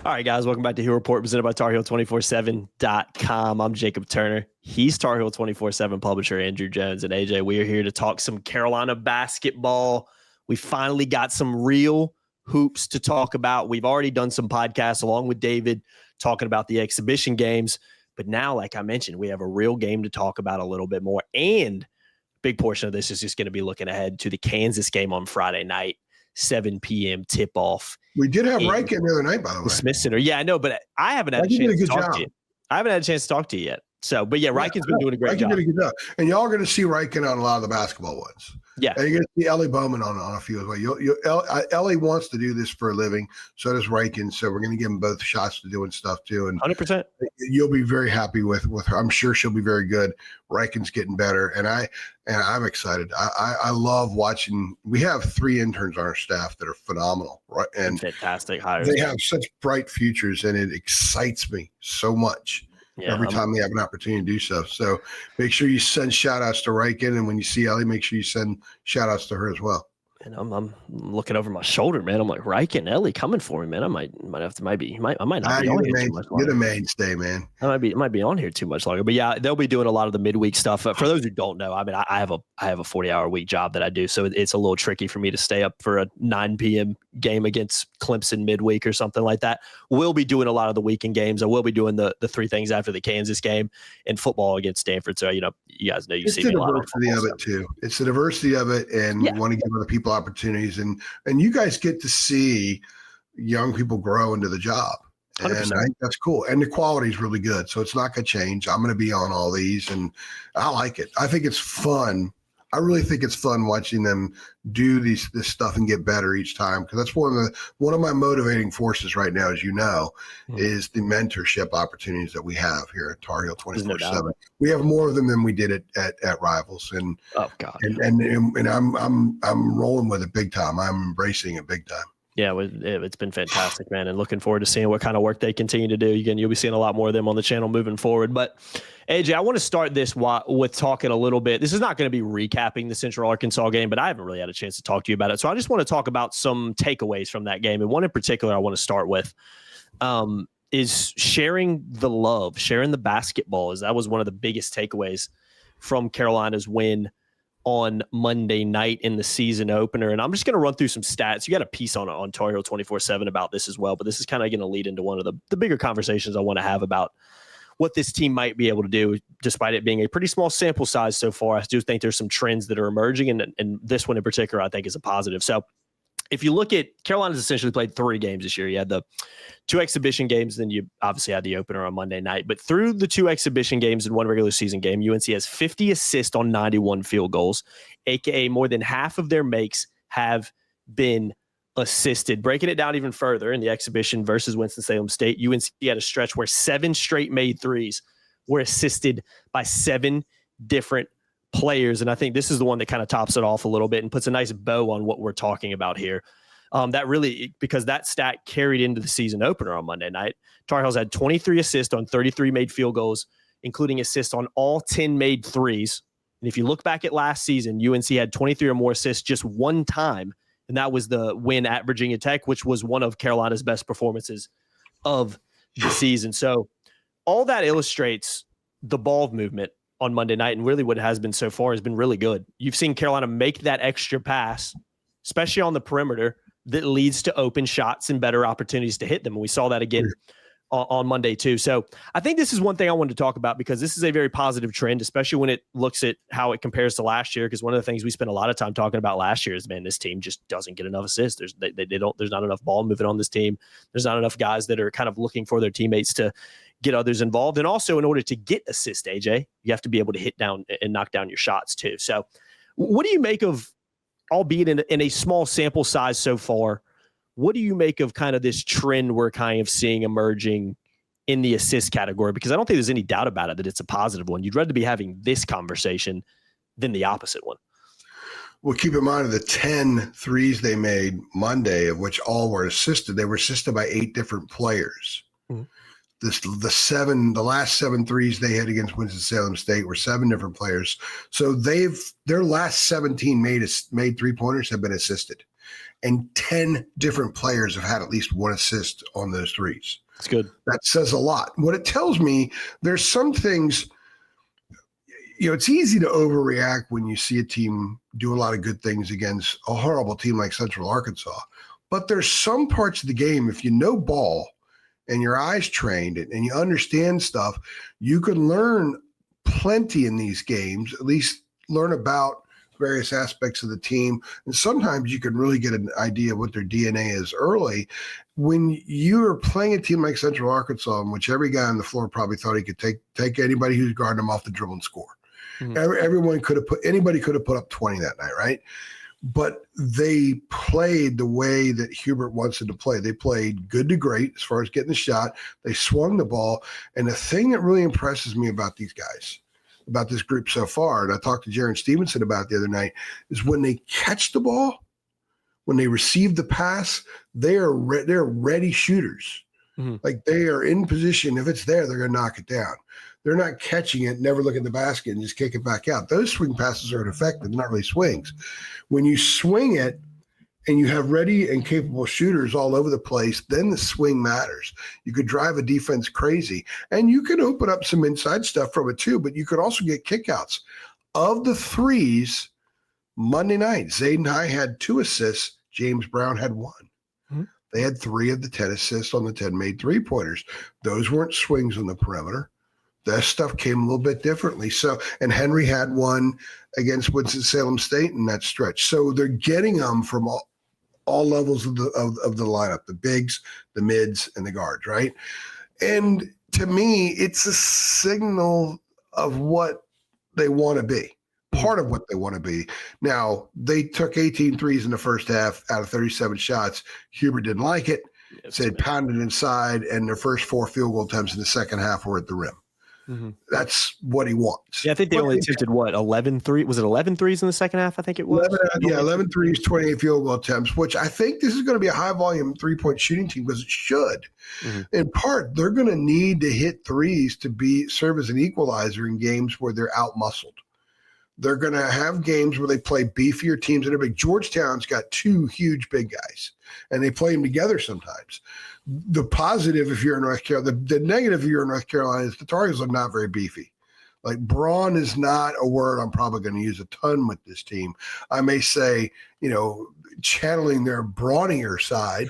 All right, guys, welcome back to Hill Report presented by TarHeal247.com. I'm Jacob Turner. He's Tar Heel 24/7 publisher Andrew Jones. And AJ, we are here to talk some Carolina basketball. We finally got some real hoops to talk about. We've already done some podcasts along with David talking about the exhibition games. But now, like I mentioned, we have a real game to talk about a little bit more. And a big portion of this is just going to be looking ahead to the Kansas game on Friday night, 7 p.m. tip-off. We did have Reichen the other night, by the way. The Smith Center. Yeah, I know, but I haven't had a chance to talk to you. I haven't had a chance to talk to you yet. So, but yeah, Reichen's been doing a great job. Did a good job. And y'all are going to see Reichen on a lot of the basketball ones. Yeah. And you're going to see Ellie Bowman on a few as well. Ellie wants to do this for a living. So does Reichen. So we're going to give them both shots to doing stuff too. And 100%. You'll be very happy with her. I'm sure she'll be very good. Reichen's getting better. And I'm excited. I love watching. We have 3 interns on our staff that are phenomenal. Right. And fantastic hires. They have such bright futures and it excites me so much. Yeah, every time they have an opportunity to do so. So make sure you send shout outs to Reichen. And when you see Ellie, make sure you send shout outs to her as well. And I'm looking over my shoulder, man. I'm like, Reichen, Ellie coming for me, man. I might not be on here too much longer. You're the mainstay, man. I might be on here too much longer. But yeah, they'll be doing a lot of the midweek stuff. For those who don't know, I mean, I have a 40-hour week job that I do, so it's a little tricky for me to stay up for a 9 p.m. game against Clemson midweek or something like that. We'll be doing a lot of the weekend games. I will be doing the 3 things after the Kansas game and football against Stanford. So, you guys know you see me a lot. It's the diversity of it too. It's the diversity of it, and we want to give other people opportunities, and you guys get to see young people grow into the job. 100%. And I think that's cool. And the quality is really good. So it's not going to change. I'm going to be on all these, and I like it. I think it's fun. I really think it's fun watching them do this stuff and get better each time, because that's one of my motivating forces right now, as you know, is the mentorship opportunities that we have here at Tar Heel 24/7. We have more of them than we did at Rivals, and oh god, and I'm rolling with it big time. I'm embracing it big time. Yeah, it's been fantastic, man, and looking forward to seeing what kind of work they continue to do. Again, you'll be seeing a lot more of them on the channel moving forward. But, AJ, I want to start this with talking a little bit. This is not going to be recapping the Central Arkansas game, but I haven't really had a chance to talk to you about it. So I just want to talk about some takeaways from that game. And one in particular I want to start with is sharing the love, sharing the basketball. That was one of the biggest takeaways from Carolina's win on Monday night in the season opener. And I'm just going to run through some stats. You got a piece on Tar Heel 24/7 about this as well, but this is kind of going to lead into one of the bigger conversations I want to have about what this team might be able to do, despite it being a pretty small sample size so far. I do think there's some trends that are emerging, and this one in particular I think is a positive. So if you look at Carolina's essentially played 3 games this year. You had the 2 exhibition games, then you obviously had the opener on Monday night. But through the 2 exhibition games and 1 regular season game, UNC has 50 assists on 91 field goals, aka more than half of their makes have been assisted. Breaking it down even further, in the exhibition versus Winston-Salem State, UNC had a stretch where 7 straight made threes were assisted by 7 different players. And I think this is the one that kind of tops it off a little bit and puts a nice bow on what we're talking about here. That really, because that stat carried into the season opener on Monday night. Tar Heels had 23 assists on 33 made field goals, including assists on all 10 made threes. And if you look back at last season, UNC had 23 or more assists just one time, and that was the win at Virginia Tech, which was one of Carolina's best performances of the season. So all that illustrates the ball movement on Monday night, and really what it has been so far has been really good. You've seen Carolina make that extra pass, especially on the perimeter, that leads to open shots and better opportunities to hit them. And we saw that again on Monday too. So I think this is one thing I wanted to talk about, because this is a very positive trend, especially when it looks at how it compares to last year. Because one of the things we spent a lot of time talking about last year is, man, this team just doesn't get enough assists. There's not enough ball moving on this team. There's not enough guys that are kind of looking for their teammates to get others involved. And also, in order to get assists, AJ, you have to be able to hit down and knock down your shots too. So what do you make of, albeit in a small sample size so far, what do you make of kind of this trend we're kind of seeing emerging in the assist category? Because I don't think there's any doubt about it that it's a positive one. You'd rather be having this conversation than the opposite one. Well, keep in mind, of the 10 threes they made Monday, of which all were assisted, they were assisted by 8 different players. Mm-hmm. The last 7 threes they had against Winston-Salem State were 7 different players. So their last 17 made 3-pointers have been assisted. and 10 different players have had at least one assist on those threes. It's good. That says a lot. What it tells me, there's some things, it's easy to overreact when you see a team do a lot of good things against a horrible team like Central Arkansas. But there's some parts of the game, if you know ball and your eyes trained and you understand stuff, you can learn plenty in these games, at least learn about various aspects of the team. And sometimes you can really get an idea of what their DNA is early. When you are playing a team like Central Arkansas, in which every guy on the floor probably thought he could take anybody who's guarding him off the dribble and score. Mm-hmm. Anybody could have put up 20 that night, right? But they played the way that Hubert wants them to play. They played good to great as far as getting the shot. They swung the ball. And the thing that really impresses me about these guys, about this group so far, and I talked to Jaron Stevenson about it the other night, is when they catch the ball, when they receive the pass, they're ready shooters. Mm-hmm. Like they are in position. If it's there, they're going to knock it down. They're not catching it, never look at the basket and just kick it back out. Those swing passes are ineffective, not really swings. When you swing it and you have ready and capable shooters all over the place, then the swing matters. You could drive a defense crazy. And you can open up some inside stuff from it too, but you could also get kickouts. Of the threes, Monday night, Zayden High had 2 assists. James Brown had 1. Mm-hmm. They had 3 of the 10 assists on the 10 made three-pointers. Those weren't swings on the perimeter. That stuff came a little bit differently. So, and Henry had 1 against Winston-Salem State in that stretch. So they're getting them from all levels of the lineup, the bigs, the mids, and the guards, right? And to me, it's a signal of what they want to be, part of what they want to be. Now, they took 18 threes in the first half out of 37 shots. Hubert didn't like it, said pounded inside, and their first 4 field goal attempts in the second half were at the rim. Mm-hmm. That's what he wants. Yeah, I think they only attempted 11 threes. Was it 11 threes in the second half? I think it was. 11 threes, 28 field goal attempts, which I think this is going to be a high volume 3-point shooting team because it should. Mm-hmm. In part, they're going to need to hit threes to serve as an equalizer in games where they're out muscled. They're going to have games where they play beefier teams that are big. Georgetown's got 2 huge big guys, and they play them together sometimes. The positive, if you're in North Carolina, the negative if you're in North Carolina is the Tar Heels are not very beefy. Like brawn is not a word I'm probably going to use a ton with this team. I may say, channeling their brawnier side,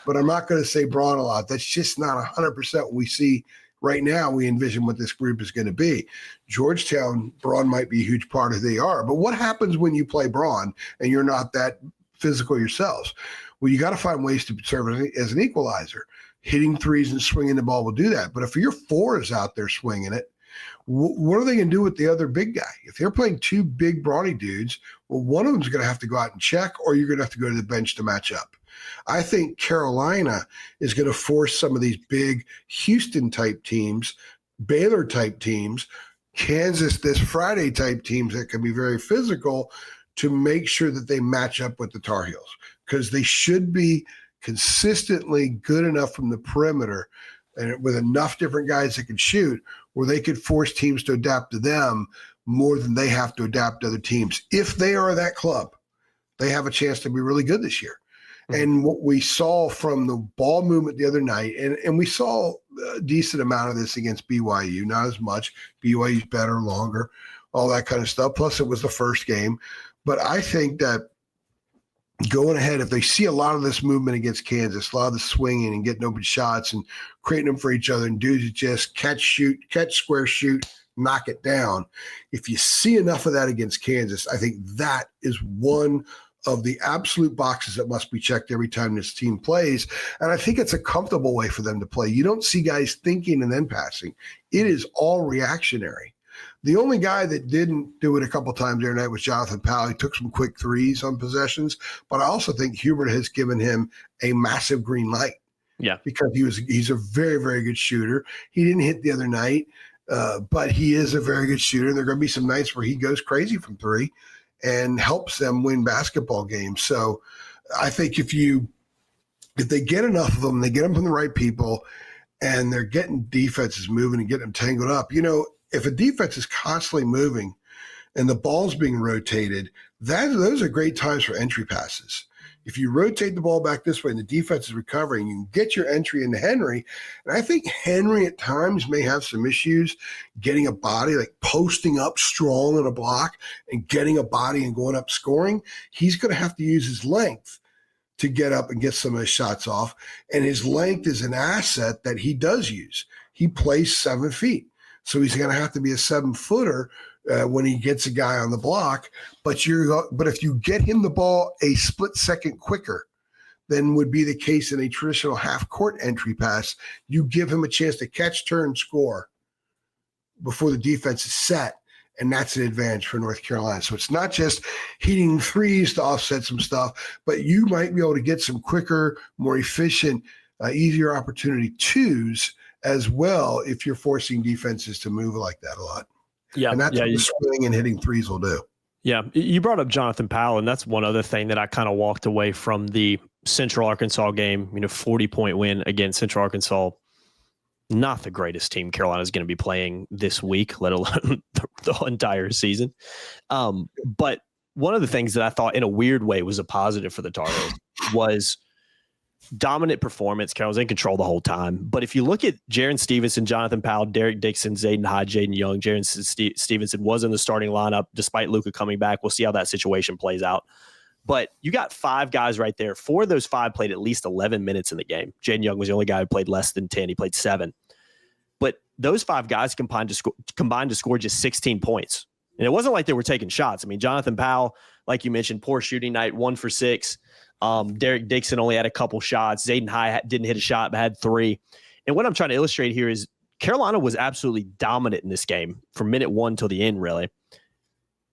but I'm not going to say brawn a lot. That's just not 100% what we see right now. We envision what this group is going to be. Georgetown, brawn might be a huge part of who they are. But what happens when you play brawn and you're not that physical yourselves? Well, you got to find ways to serve as an equalizer. Hitting threes and swinging the ball will do that. But if your 4 is out there swinging it, what are they going to do with the other big guy? If they're playing 2 big brawny dudes, well, one of them's going to have to go out and check, or you're going to have to go to the bench to match up. I think Carolina is going to force some of these big Houston-type teams, Baylor-type teams, Kansas this Friday type teams that can be very physical to make sure that they match up with the Tar Heels, because they should be consistently good enough from the perimeter and with enough different guys that can shoot where they could force teams to adapt to them more than they have to adapt to other teams. If they are that club, they have a chance to be really good this year. Mm-hmm. And what we saw from the ball movement the other night, and we saw a decent amount of this against BYU, not as much. BYU's better, longer, all that kind of stuff. Plus, it was the first game. But I think that going ahead, if they see a lot of this movement against Kansas, a lot of the swinging and getting open shots and creating them for each other, and dudes just catch, square, shoot, knock it down. If you see enough of that against Kansas, I think that is one of the absolute boxes that must be checked every time this team plays. And I think it's a comfortable way for them to play. You don't see guys thinking and then passing. It is all reactionary. The only guy that didn't do it a couple times the other night was Jonathan Powell. He took some quick threes on possessions, but I also think Hubert has given him a massive green light. Yeah, because he's a very, very good shooter. He didn't hit the other night, but he is a very good shooter. There are going to be some nights where he goes crazy from 3 and helps them win basketball games. So I think if they get enough of them, they get them from the right people, and they're getting defenses moving and getting them tangled up. If a defense is constantly moving and the ball's being rotated, those are great times for entry passes. If you rotate the ball back this way and the defense is recovering, you can get your entry into Henry. And I think Henry at times may have some issues getting a body, like posting up strong in a block and getting a body and going up scoring. He's going to have to use his length to get up and get some of his shots off. And his length is an asset that he does use. He plays 7 feet. So he's going to have to be a 7-footer when he gets a guy on the block. But if you get him the ball a split second quicker than would be the case in a traditional half-court entry pass, you give him a chance to catch, turn, score before the defense is set. And that's an advantage for North Carolina. So it's not just hitting threes to offset some stuff, but you might be able to get some quicker, more efficient, easier opportunity twos as well if you're forcing defenses to move like that a lot. Yeah. And that's what the swing and hitting threes will do. Yeah. You brought up Jonathan Powell, and that's one other thing that I kind of walked away from the Central Arkansas game, 40-point win against Central Arkansas. Not the greatest team Carolina is going to be playing this week, let alone the entire season. But one of the things that I thought in a weird way was a positive for the Tar Heels was dominant performance. Carolina's in control the whole time. But if you look at Jaron Stevenson, Jonathan Powell, Derek Dixon, Zayden High, Jaden Young, Jaron Stevenson was in the starting lineup despite Luka coming back. We'll see how that situation plays out. But you got 5 guys right there. 4 of those 5 played at least 11 minutes in the game. Jaden Young was the only guy who played less than 10. He played 7. But those 5 guys combined to score just 16 points. And it wasn't like they were taking shots. I mean, Jonathan Powell, like you mentioned, poor shooting night, 1 for 6. Derek Dixon only had a couple shots. Zayden High didn't hit a shot, but had 3. And what I'm trying to illustrate here is Carolina was absolutely dominant in this game from minute 1 till the end, really.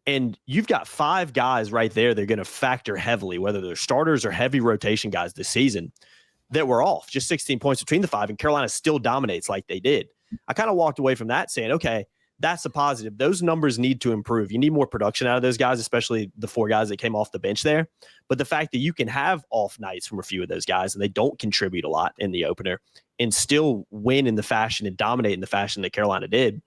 And you've got 5 guys right there that are going to factor heavily, whether they're starters or heavy rotation guys this season, that were off. Just 16 points between the 5, and Carolina still dominates like they did. I kind of walked away from that saying, okay, that's a positive. Those numbers need to improve. You need more production out of those guys, especially the 4 guys that came off the bench there. But the fact that you can have off nights from a few of those guys and they don't contribute a lot in the opener and still win in the fashion and dominate in the fashion that Carolina did,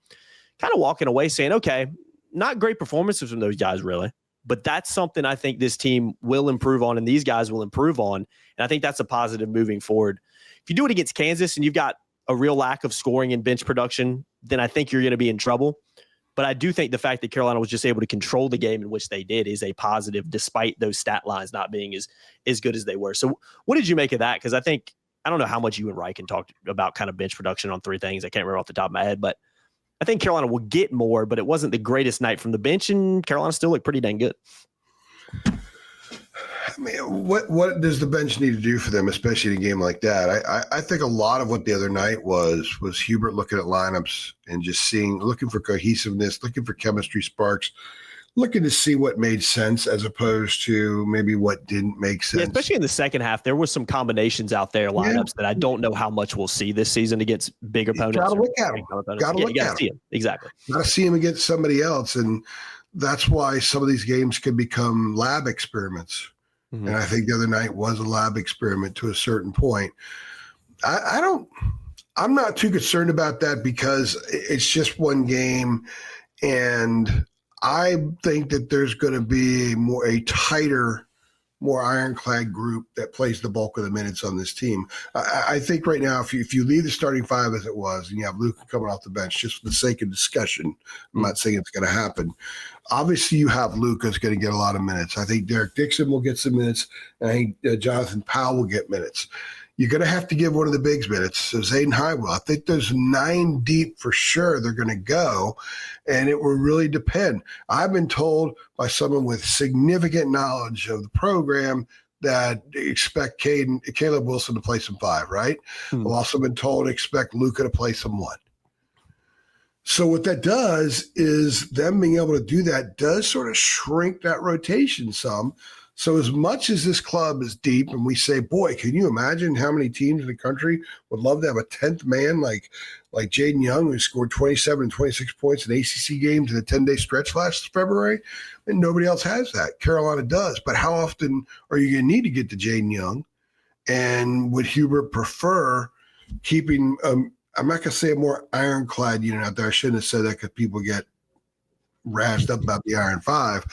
kind of walking away saying, okay, not great performances from those guys really, but that's something I think this team will improve on and these guys will improve on. And I think that's a positive moving forward. If you do it against Kansas and you've got a real lack of scoring and bench production, then I think you're going to be in trouble. But I do think the fact that Carolina was just able to control the game in which they did is a positive, despite those stat lines not being as good as they were. So what did you make of that? Because I don't know how much you and Riken talked about kind of bench production on 3 things. I can't remember off the top of my head, but I think Carolina will get more, but it wasn't the greatest night from the bench, and Carolina still looked pretty dang good. I mean, what does the bench need to do for them, especially in a game like that? I think a lot of what the other night was Hubert looking at lineups and just looking for cohesiveness, looking for chemistry sparks, looking to see what made sense as opposed to maybe what didn't make sense. Yeah, especially in the second half, there were some combinations out there, lineups that I don't know how much we'll see this season against big opponents. Got to look at them. Got to look at them. Exactly. Got to see them against somebody else, and that's why some of these games can become lab experiments. Mm-hmm. And I think the other night was a lab experiment to a certain point. I'm not too concerned about that because it's just one game. And I think that there's going to be a tighter, more ironclad group that plays the bulk of the minutes on this team. I think right now, if you leave the starting 5 as it was, and you have Luka coming off the bench, just for the sake of discussion, I'm not saying it's going to happen. Obviously, you have Luka's going to get a lot of minutes. I think Derek Dixon will get some minutes, and I think Jonathan Powell will get minutes. You're going to have to give one of the bigs minutes. So Zayden High will. I think there's 9 deep for sure they're going to go, and it will really depend. I've been told by someone with significant knowledge of the program that expect Caleb Wilson to play some 5, right? I've also been told to expect Luka to play some 1. So what that does is them being able to do that does sort of shrink that rotation some. So as much as this club is deep and we say, boy, can you imagine how many teams in the country would love to have a 10th man like Jaden Young, who scored 27 and 26 points in ACC games in a 10-day stretch last February? And nobody else has that. Carolina does. But how often are you going to need to get to Jaden Young? And would Hubert prefer keeping I'm not going to say a more ironclad unit out there. I shouldn't have said that because people get razzed up about the Iron 5.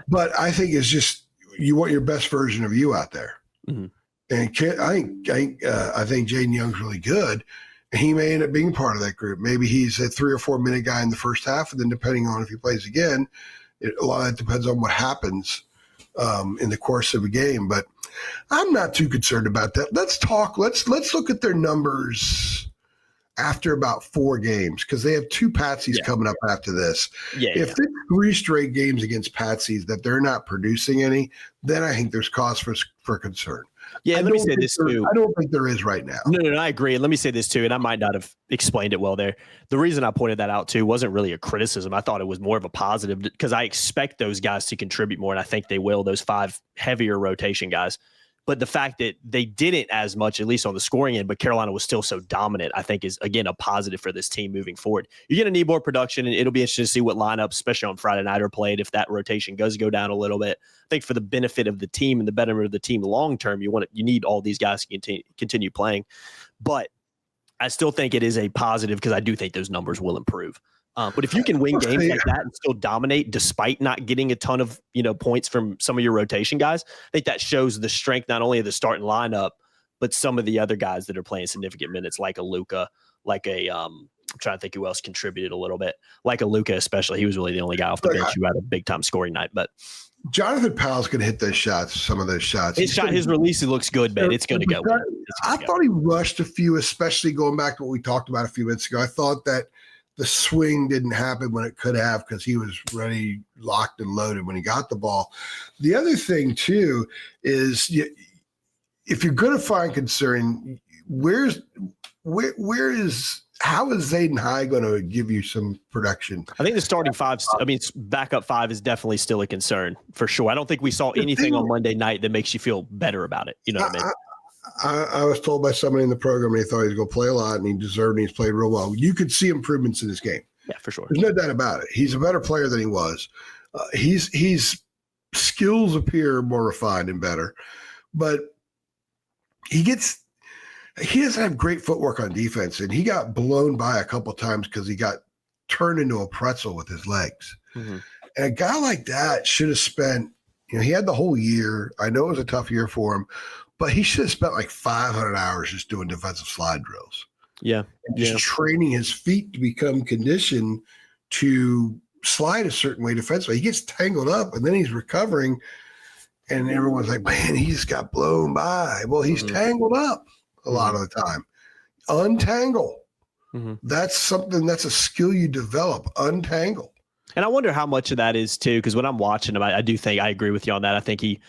But I think it's just you want your best version of you out there. Mm-hmm. And I think Jaden Young's really good. And he may end up being part of that group. Maybe he's a 3 or 4 minute guy in the first half, and then depending on if he plays again, a lot of that depends on what happens in the course of a game. But I'm not too concerned about that. Let's look at their numbers after about 4 games, because they have 2 Patsies coming up after this. If there's 3 straight games against Patsies that they're not producing any, then I think there's cause for concern. Yeah, let me say this too. I don't think there is right now. No, I agree. And let me say this too, and I might not have explained it well there. The reason I pointed that out too wasn't really a criticism. I thought it was more of a positive, because I expect those guys to contribute more, and I think they will, those 5 heavier rotation guys. But the fact that they didn't as much, at least on the scoring end, but Carolina was still so dominant, I think is, again, a positive for this team moving forward. You're going to need more production, and it'll be interesting to see what lineups, especially on Friday night, are played if that rotation does go down a little bit. I think for the benefit of the team and the betterment of the team long term, you need all these guys to continue playing. But I still think it is a positive, because I do think those numbers will improve. But if you can win games like that and still dominate despite not getting a ton of points from some of your rotation guys, I think that shows the strength not only of the starting lineup, but some of the other guys that are playing significant minutes, like a Luka, like a I'm trying to think who else contributed a little bit, like a Luka especially. He was really the only guy off the bench who had a big time scoring night. But Jonathan Powell's going to hit those shots, some of those shots. His release looks good, man. It's going to go. I thought he rushed a few, especially going back to what we talked about a few minutes ago. I thought that the swing didn't happen when it could have, because he was ready, locked and loaded when he got the ball. The other thing, too, is if you're going to find concern, how is Zayden High going to give you some production? I think the starting 5, backup 5 is definitely still a concern for sure. I don't think we saw anything on Monday night that makes you feel better about it. You know what I mean? I was told by somebody in the program he thought he was going to play a lot, and he deserved, and he's played real well. You could see improvements in his game. Yeah, for sure. There's no doubt about it. He's a better player than he was. His skills appear more refined and better, but he doesn't have great footwork on defense, and he got blown by a couple of times because he got turned into a pretzel with his legs. Mm-hmm. And a guy like that should have spent, he had the whole year. I know it was a tough year for him, but he should have spent like 500 hours just doing defensive slide drills. Yeah. And just training his feet to become conditioned to slide a certain way defensively. He gets tangled up, and then he's recovering, and everyone's like, man, he just got blown by. Well, he's tangled up a lot of the time. Untangle. Mm-hmm. That's a skill you develop. Untangle. And I wonder how much of that is too, because when I'm watching him, I do think I agree with you on that. I think he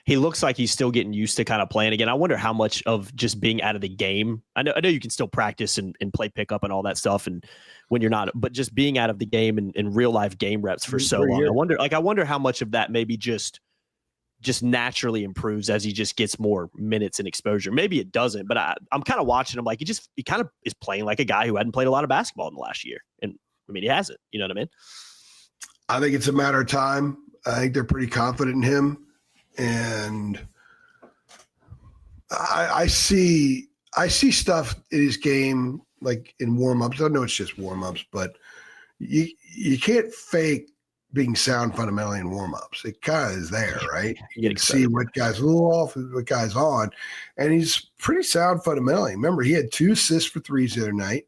looks like he's still getting used to kind of playing again. I wonder how much of just being out of the game. I know you can still practice and play pickup and all that stuff, and when you're not, but just being out of the game and real life game reps for so long. I wonder how much of that maybe just naturally improves as he just gets more minutes and exposure. Maybe it doesn't, but I'm kind of watching him like he kind of is playing like a guy who hadn't played a lot of basketball in the last year. And I mean, he hasn't, you know what I mean? I think it's a matter of time. I think they're pretty confident in him. And I see stuff in his game, like in warm-ups. I know it's just warm-ups, but you can't fake being sound fundamentally in warm-ups. It kind of is there, right? You can see what guy's a little off, what guy's on. And he's pretty sound fundamentally. Remember, he had 2 assists for threes the other night,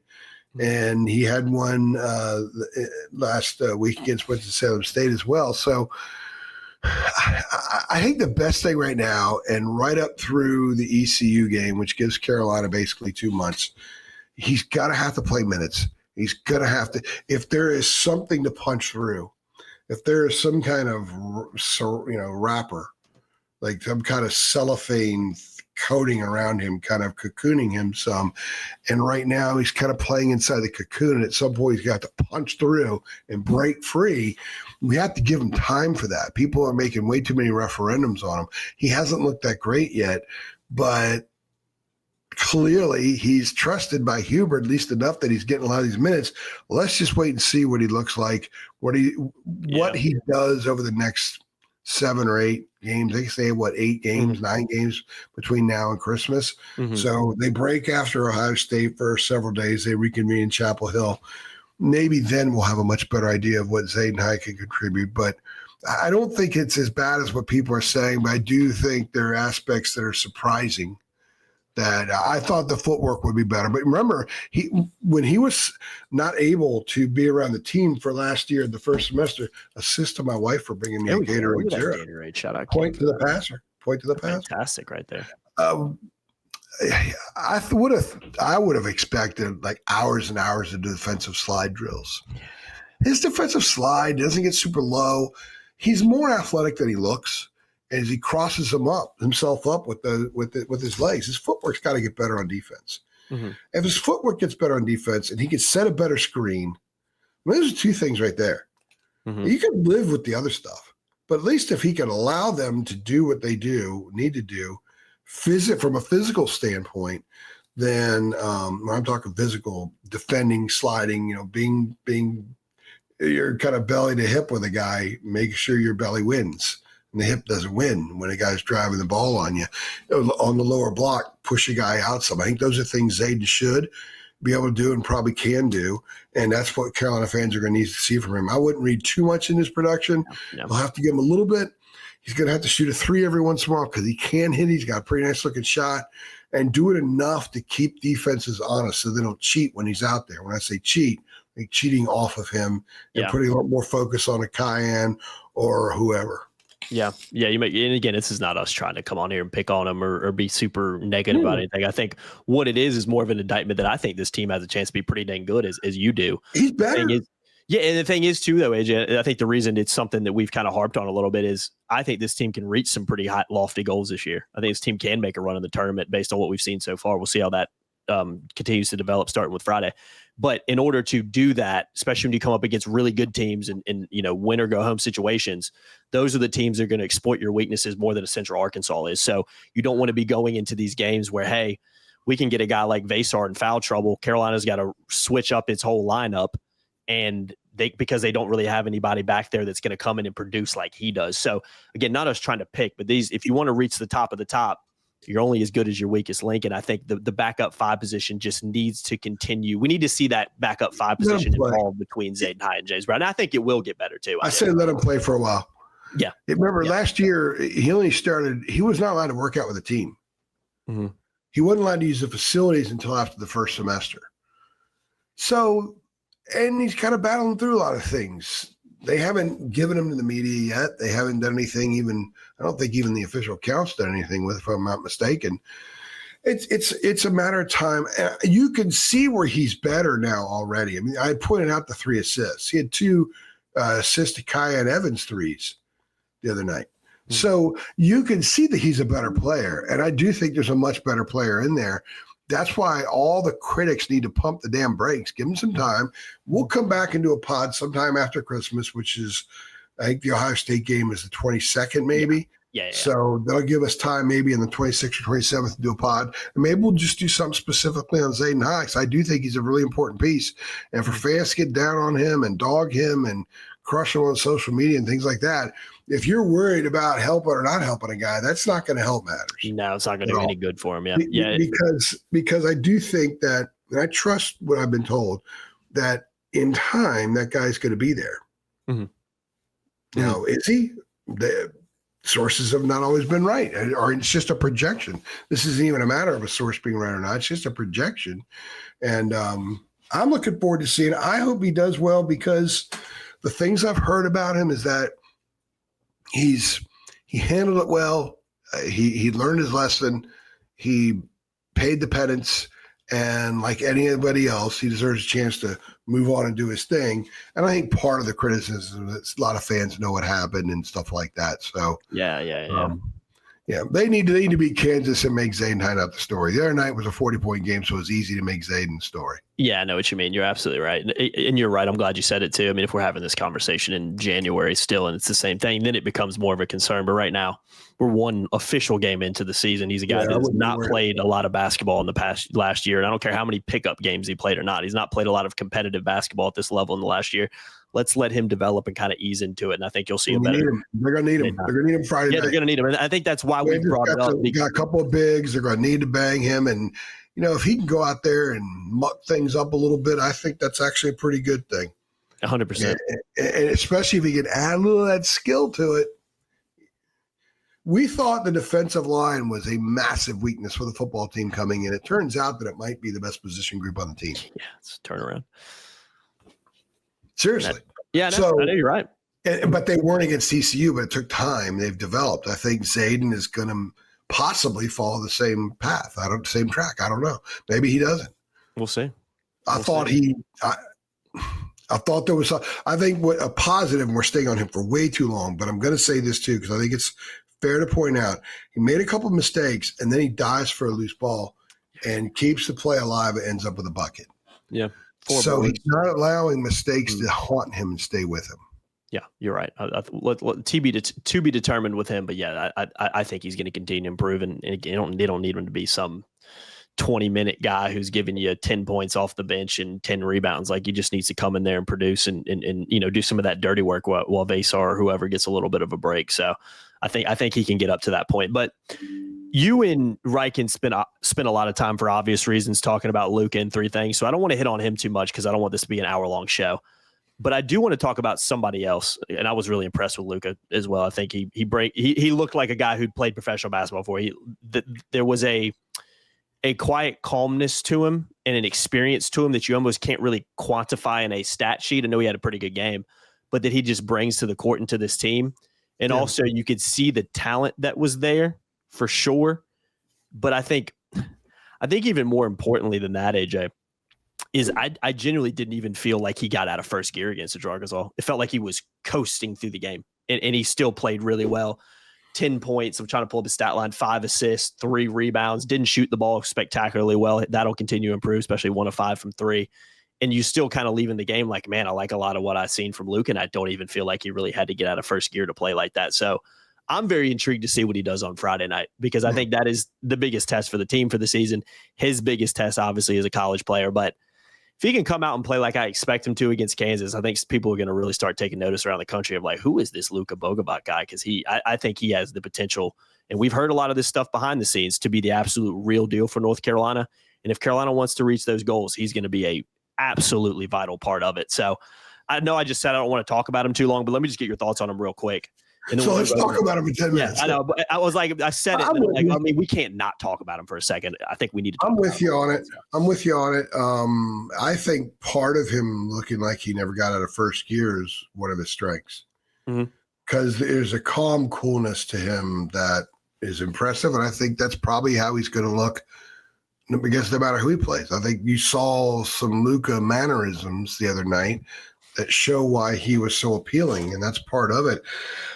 and he had one last week against Winston-Salem State as well. So I think the best thing right now, and right up through the ECU game, which gives Carolina basically 2 months, he's got to have to play minutes. He's going to have to – if there is something to punch through, if there is some kind of wrapper, like some kind of cellophane coating around him, kind of cocooning him some, and right now he's kind of playing inside the cocoon, and at some point he's got to punch through and break free. We have to give him time for that. People are making way too many referendums on him. He hasn't looked that great yet, but clearly he's trusted by Hubert, at least enough that he's getting a lot of these minutes. Let's just wait and see what he looks like, what he does over the next 7 or 8 games. They say 8 games, 9 games between now and Christmas. Mm-hmm. So they break after Ohio State for several days. They reconvene in Chapel Hill. Maybe then we'll have a much better idea of what Zayden High can contribute. But I don't think it's as bad as what people are saying, but I do think there are aspects that are surprising. That I thought the footwork would be better. But remember, when he was not able to be around the team for last year, the first semester, assist to my wife for bringing me a Gatorade Zero. Gatorade, shout out. Point to the passer. Point to the passer. Fantastic right there. I would have expected like hours and hours of defensive slide drills. His defensive slide doesn't get super low. He's more athletic than he looks. As he crosses himself up with his legs, his footwork's got to get better on defense. Mm-hmm. If his footwork gets better on defense and he can set a better screen, those are two things right there. Mm-hmm. You can live with the other stuff, but at least if he can allow them to do what they need to do, from a physical standpoint, then when I'm talking physical, defending, sliding, being you're kind of belly to hip with a guy, making sure your belly wins. And the hip doesn't win when a guy's driving the ball on you. On the lower block, push a guy out some. I think those are things Zayden should be able to do and probably can do. And that's what Carolina fans are going to need to see from him. I wouldn't read too much in his production. No. I'll have to give him a little bit. He's going to have to shoot a three every once in a while because he can hit. He's got a pretty nice looking shot and do it enough to keep defenses honest so they don't cheat when he's out there. When I say cheat, like cheating off of him and putting a lot more focus on a Kyan or whoever. Yeah. And again, this is not us trying to come on here and pick on him or be super negative about anything. I think what it is more of an indictment that I think this team has a chance to be pretty dang good as you do. He's better. And the thing is too, though, AJ, I think the reason it's something that we've kind of harped on a little bit is I think this team can reach some pretty high, lofty goals this year. I think this team can make a run in the tournament based on what we've seen so far. We'll see how that continues to develop starting with Friday. But in order to do that, especially when you come up against really good teams and win or go home situations, those are the teams that are going to exploit your weaknesses more than a Central Arkansas is. So you don't want to be going into these games where, hey, we can get a guy like Vasar in foul trouble. Carolina's got to switch up its whole lineup, and because they don't really have anybody back there that's going to come in and produce like he does. So again, not us trying to pick, but if you want to reach the top of the top, you're only as good as your weakest link. And I think the backup five position just needs to continue. We need to see that backup five position involved between Zayden High and James Brown. And I think it will get better too. I say let him play for a while. Yeah. Remember last year, he was not allowed to work out with a team. Mm-hmm. He wasn't allowed to use the facilities until after the first semester. So, and he's kind of battling through a lot of things. They haven't given him to the media yet. They haven't done anything I don't think even the official account's done anything with, if I'm not mistaken. It's a matter of time. You can see where he's better now already. I mean, I pointed out the 3 assists. He had 2 assists to Kyan Evans threes the other night. Mm-hmm. So you can see that he's a better player. And I do think there's a much better player in there. That's why all the critics need to pump the damn brakes. Give him some time. We'll come back and do a pod sometime after Christmas, which is, I think the Ohio State game is the 22nd, maybe. Yeah. So that'll give us time maybe in the 26th or 27th to do a pod. And maybe we'll just do something specifically on Zayden High. I do think he's a really important piece. And for fans to get down on him and dog him and crush him on social media and things like that, if you're worried about helping or not helping a guy, that's not going to help matters. No, it's not going to do any good for him. Because I do think that, and I trust what I've been told, that in time that guy's going to be there. Mm-hmm. Now, is he? The sources have not always been right, or it's just a projection. This isn't even a matter of a source being right or not. It's just a projection. And I'm looking forward to seeing it. I hope he does well, because the things I've heard about him is that he handled it well. He learned his lesson. He paid the penance, and like anybody else, he deserves a chance to move on and do his thing. And I think part of the criticism is a lot of fans know what happened and stuff like that. So they need to beat Kansas and make Zayden High up the story. The other night was a 40-point game, so it was easy to make Zayden's story. Yeah, I know what you mean. You're absolutely right. And you're right. I'm glad you said it too. I mean, if we're having this conversation in January still and it's the same thing, then it becomes more of a concern. But right now, we're one official game into the season. He's a guy that has not played a lot of basketball in the last year. And I don't care how many pickup games he played or not. He's not played a lot of competitive basketball at this level in the last year. Let's let him develop and kind of ease into it. And I think you'll see a better. They're going to need him. They're going to need him Friday night. Yeah, they're going to need him. And I think that's why we brought it up. We got a couple of bigs. They're going to need to bang him. And, if he can go out there and muck things up a little bit, I think that's actually a pretty good thing. 100%. And especially if he can add a little of that skill to it. We thought the defensive line was a massive weakness for the football team coming in. It turns out that it might be the best position group on the team. Yeah, it's a turnaround. Seriously. I know you're right. But they weren't against TCU, but it took time. They've developed. I think Zayden is going to possibly follow the same path. Same track. I don't know. Maybe he doesn't. We'll see. I thought there was I think what a positive, and we're staying on him for way too long, but I'm going to say this too, because I think it's fair to point out he made a couple of mistakes and then he dives for a loose ball and keeps the play alive and ends up with a bucket. Yeah. So he's not allowing mistakes to haunt him and stay with him. Yeah, you're right. To be determined with him, but yeah, I think he's going to continue to improve, and they don't need him to be some 20-minute guy who's giving you 10 points off the bench and 10 rebounds. Like, he just needs to come in there and produce and do some of that dirty work while Vasar or whoever gets a little bit of a break. So I think he can get up to that point. But you and Riken spent a lot of time, for obvious reasons, talking about Luka and three things. So I don't want to hit on him too much because I don't want this to be an hour-long show. But I do want to talk about somebody else, and I was really impressed with Luka as well. I think he looked like a guy who'd played professional basketball before. There was a quiet calmness to him and an experience to him that you almost can't really quantify in a stat sheet. I know he had a pretty good game, but that he just brings to the court and to this team. And also you could see the talent that was there for sure. But I think even more importantly than that, AJ, is I genuinely didn't even feel like he got out of first gear against the Arkansas. It felt like he was coasting through the game, and he still played really well. 10 points. I'm trying to pull up his stat line, 5 assists, 3 rebounds, didn't shoot the ball spectacularly well. That'll continue to improve, especially 1 of 5 from 3. And you still kind of leaving the game like, man, I like a lot of what I've seen from Luka, and I don't even feel like he really had to get out of first gear to play like that. So I'm very intrigued to see what he does on Friday night, because I think that is the biggest test for the team for the season. His biggest test, obviously, as a college player, but if he can come out and play like I expect him to against Kansas, I think people are going to really start taking notice around the country of like, who is this Luka Bogabot guy? Because I think he has the potential, and we've heard a lot of this stuff behind the scenes, to be the absolute real deal for North Carolina. And if Carolina wants to reach those goals, he's going to be a absolutely vital part of it. So I know I just said I don't want to talk about him too long, but let me just get your thoughts on him real quick. And then so let's talk about him in 10 minutes. Yeah, I know, but I was like, I said it. And I mean, we can't not talk about him for a second. I think we need to talk I'm with you on it. I think part of him looking like he never got out of first gear is one of his strengths. Because there's a calm coolness to him that is impressive. And I think that's probably how he's going to look against no matter who he plays. I think you saw some Luka mannerisms the other night that show why he was so appealing, and that's part of it.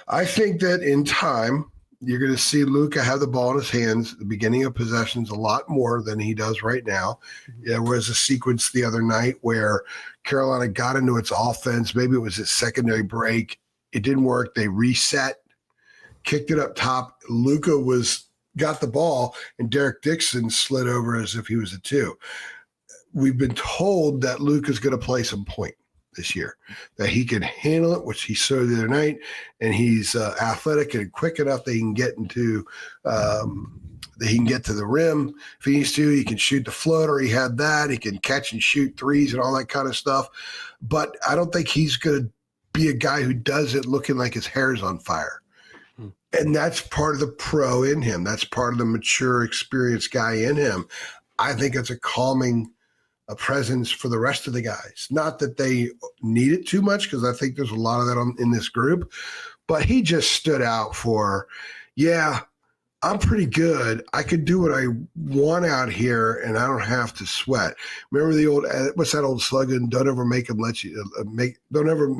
I think that in time, you're going to see Luka have the ball in his hands at the beginning of possessions a lot more than he does right now. There was a sequence the other night where Carolina got into its offense. Maybe it was its secondary break. It didn't work. They reset, kicked it up top. Luka got the ball, and Derek Dixon slid over as if he was a 2. We've been told that Luka's going to play some point this year, that he can handle it, which he showed the other night, and he's athletic and quick enough that he can get to the rim if he needs to. He can shoot the floater. He had that. He can catch and shoot threes and all that kind of stuff. But I don't think he's going to be a guy who does it looking like his hair's on fire. And that's part of the pro in him. That's part of the mature, experienced guy in him. I think it's a calming presence for the rest of the guys. Not that they need it too much, because I think there's a lot of that in this group. But he just stood out for, I'm pretty good. I could do what I want out here, and I don't have to sweat. Remember the old, what's that old slogan? Don't ever make him don't ever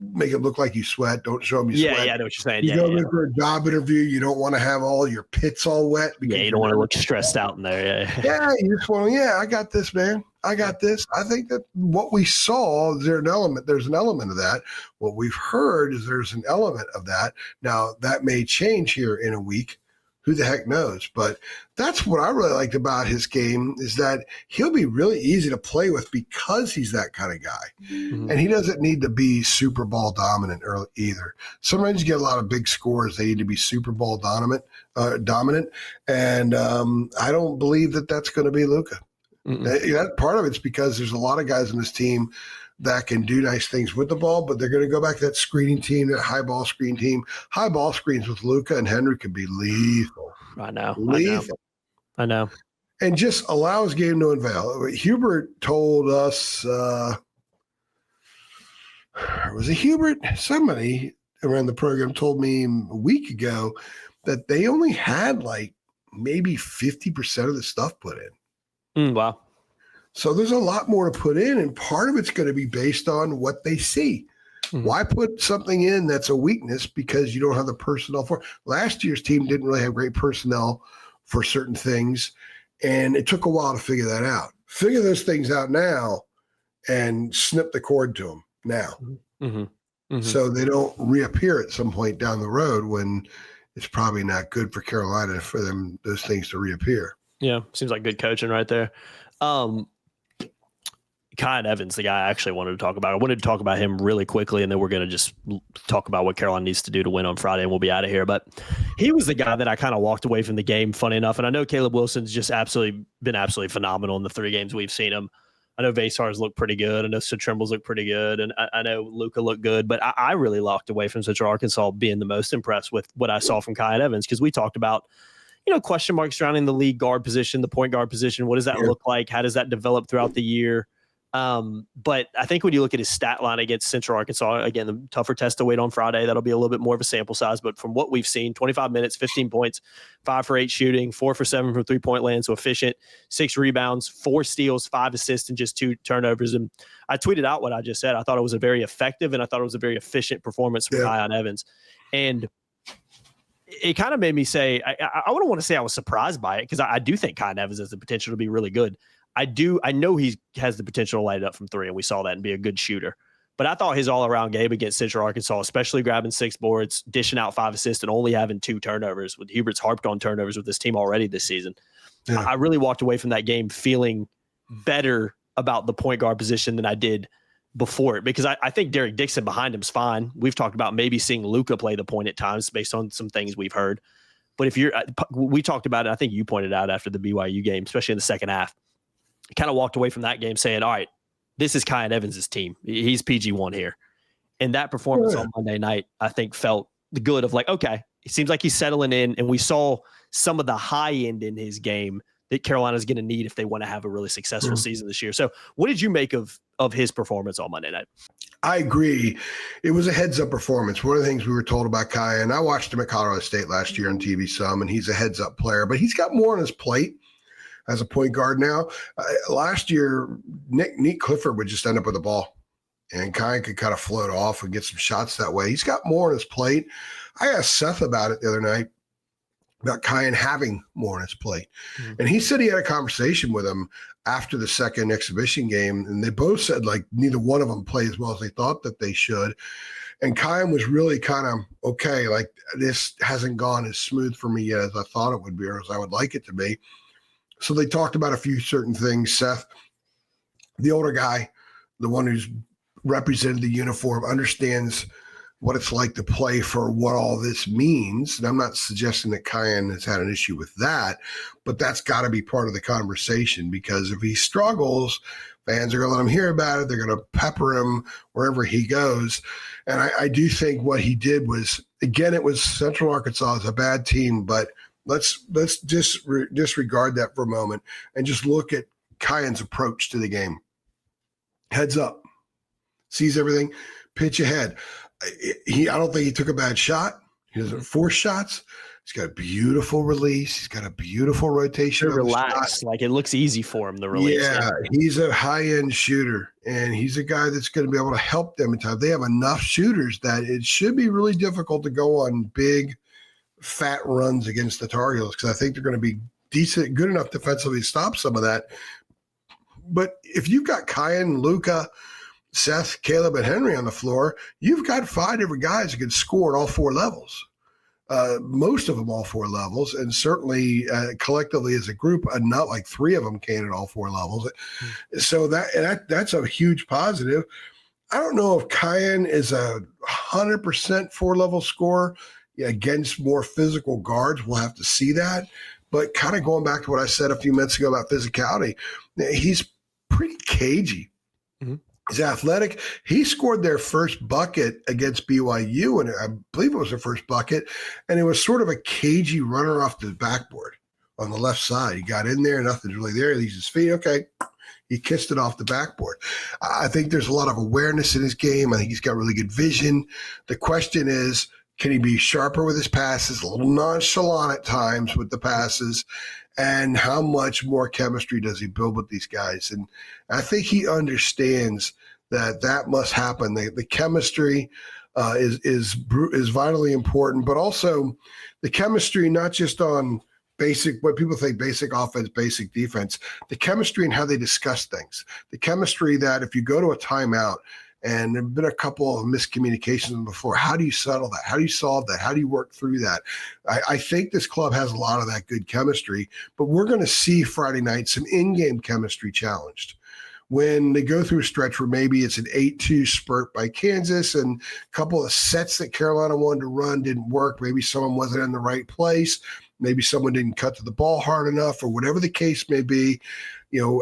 make it look like you sweat. Don't show them you sweat. Yeah, I know what you're saying. You go in for a job interview, you don't want to have all your pits all wet. Yeah, you don't want to look stressed out in there. Yeah, you just want to, I got this, man. I got this. I think that what we saw, there's an element of that. What we've heard is there's an element of that. Now, that may change here in a week. Who the heck knows? But that's what I really liked about his game, is that he'll be really easy to play with because he's that kind of guy. Mm-hmm. And he doesn't need to be Super Bowl dominant early either. Sometimes you get a lot of big scores. They need to be Super Bowl dominant. And I don't believe that that's going to be Luka. That part of it's because there's a lot of guys on this team that can do nice things with the ball, but they're going to go back to that screening team, that high ball screen team. High ball screens with Luka and Henry could be lethal. I know. And just allow his game to unveil. Hubert told us, was it Hubert? Somebody around the program told me a week ago that they only had like maybe 50% of the stuff put in. Wow. So there's a lot more to put in, and part of it's going to be based on what they see. Mm-hmm. Why put something in that's a weakness because you don't have the personnel for it? Last year's team didn't really have great personnel for certain things, and it took a while to figure that out. Figure those things out now and snip the cord to them now. Mm-hmm. Mm-hmm. So they don't reappear at some point down the road when it's probably not good for Carolina for them, those things to reappear. Yeah, seems like good coaching right there. Kyan Evans, the guy I actually wanted to talk about. I wanted to talk about him really quickly, and then we're going to just talk about what Carolina needs to do to win on Friday, and we'll be out of here. But he was the guy that I kind of walked away from the game, funny enough. And I know Caleb Wilson's just been absolutely phenomenal in the 3 games we've seen him. I know Vasar's looked pretty good. I know Trimbles looked pretty good. And I know Luka looked good. But I really walked away from Central Arkansas being the most impressed with what I saw from Kyan Evans, because we talked about, question marks surrounding the lead guard position, the point guard position. What does that look like? How does that develop throughout the year? But I think when you look at his stat line against Central Arkansas, again, the tougher test to wait on Friday, that'll be a little bit more of a sample size. But from what we've seen, 25 minutes, 15 points, 5 for 8 shooting, 4 for 7 from 3-point land, so efficient, 6 rebounds, 4 steals, 5 assists, and just 2 turnovers. And I tweeted out what I just said. I thought it was a very effective and I thought it was a very efficient performance from Kyan Evans. And it kind of made me say, I wouldn't want to say I was surprised by it, because I do think Kyan Evans has the potential to be really good. I know he has the potential to light it up from 3, and we saw that, and be a good shooter. But I thought his all-around game against Central Arkansas, especially grabbing 6 boards, dishing out 5 assists, and only having 2 turnovers, with Hubert's harped on turnovers with this team already this season. Yeah. I really walked away from that game feeling better about the point guard position than I did before it, because I think Derek Dixon behind him is fine. We've talked about maybe seeing Luka play the point at times based on some things we've heard. But we talked about it, I think you pointed out after the BYU game, especially in the second half, kind of walked away from that game saying, all right, this is Kyan Evans' team. He's PG1 here. And that performance on Monday night, I think, felt good of like, okay, it seems like he's settling in, and we saw some of the high end in his game that Carolina's going to need if they want to have a really successful season this year. So what did you make of his performance on Monday night? I agree. It was a heads-up performance. One of the things we were told about Kyan, I watched him at Colorado State last year on TV some, and he's a heads-up player, but he's got more on his plate as a point guard now. Last year, Nick Clifford would just end up with the ball, and Kyan could kind of float off and get some shots that way. He's got more on his plate. I asked Seth about it the other night, about Kyan having more on his plate. Mm-hmm. And he said he had a conversation with him after the second exhibition game, and they both said like neither one of them played as well as they thought that they should. And Kyan was really kind of, okay, like this hasn't gone as smooth for me yet as I thought it would be, or as I would like it to be. So they talked about a few certain things. Seth, the older guy, the one who's represented the uniform, understands what it's like to play for what all this means. And I'm not suggesting that Kyan has had an issue with that, but that's got to be part of the conversation, because if he struggles, fans are going to let him hear about it. They're going to pepper him wherever he goes. And I do think what he did was, again, it was Central Arkansas is a bad team, but let's disregard that for a moment and just look at Kyan's approach to the game. Heads up, sees everything, pitch ahead. I don't think he took a bad shot. He doesn't force shots. He's got a beautiful release. He's got a beautiful rotation. Relaxed, like it looks easy for him, the release. Yeah, he's a high-end shooter, and he's a guy that's going to be able to help them in time. They have enough shooters that it should be really difficult to go on big, fat runs against the Tar Heels, because I think they're going to be good enough defensively to stop some of that. But if you've got Kyan, Luka, Seth, Caleb, and Henry on the floor, you've got 5 different guys who can score at all 4 levels. Most of them all 4 levels, and certainly collectively as a group, not like 3 of them can at all 4 levels. So that's a huge positive. I don't know if Kyan is a 100% 4-level scorer against more physical guards. We'll have to see that. But kind of going back to what I said a few minutes ago about physicality, he's pretty cagey. Mm-hmm. He's athletic. He scored their first bucket against BYU, and I believe it was their first bucket, and it was sort of a cagey runner off the backboard on the left side. He got in there, nothing's really there. He leaves his feet. Okay. He kissed it off the backboard. I think there's a lot of awareness in his game. I think he's got really good vision. The question is, can he be sharper with his passes, a little nonchalant at times with the passes, and how much more chemistry does he build with these guys? And I think he understands that must happen. The chemistry is vitally important, but also the chemistry not just on basic, what people think basic offense, basic defense, the chemistry and how they discuss things. The chemistry that if you go to a timeout and there have been a couple of miscommunications before, how do you settle that? How do you solve that? How do you work through that? I think this club has a lot of that good chemistry, but we're going to see Friday night some in-game chemistry challenged. When they go through a stretch where maybe it's an 8-2 spurt by Kansas and a couple of sets that Carolina wanted to run didn't work, maybe someone wasn't in the right place, maybe someone didn't cut to the ball hard enough, or whatever the case may be,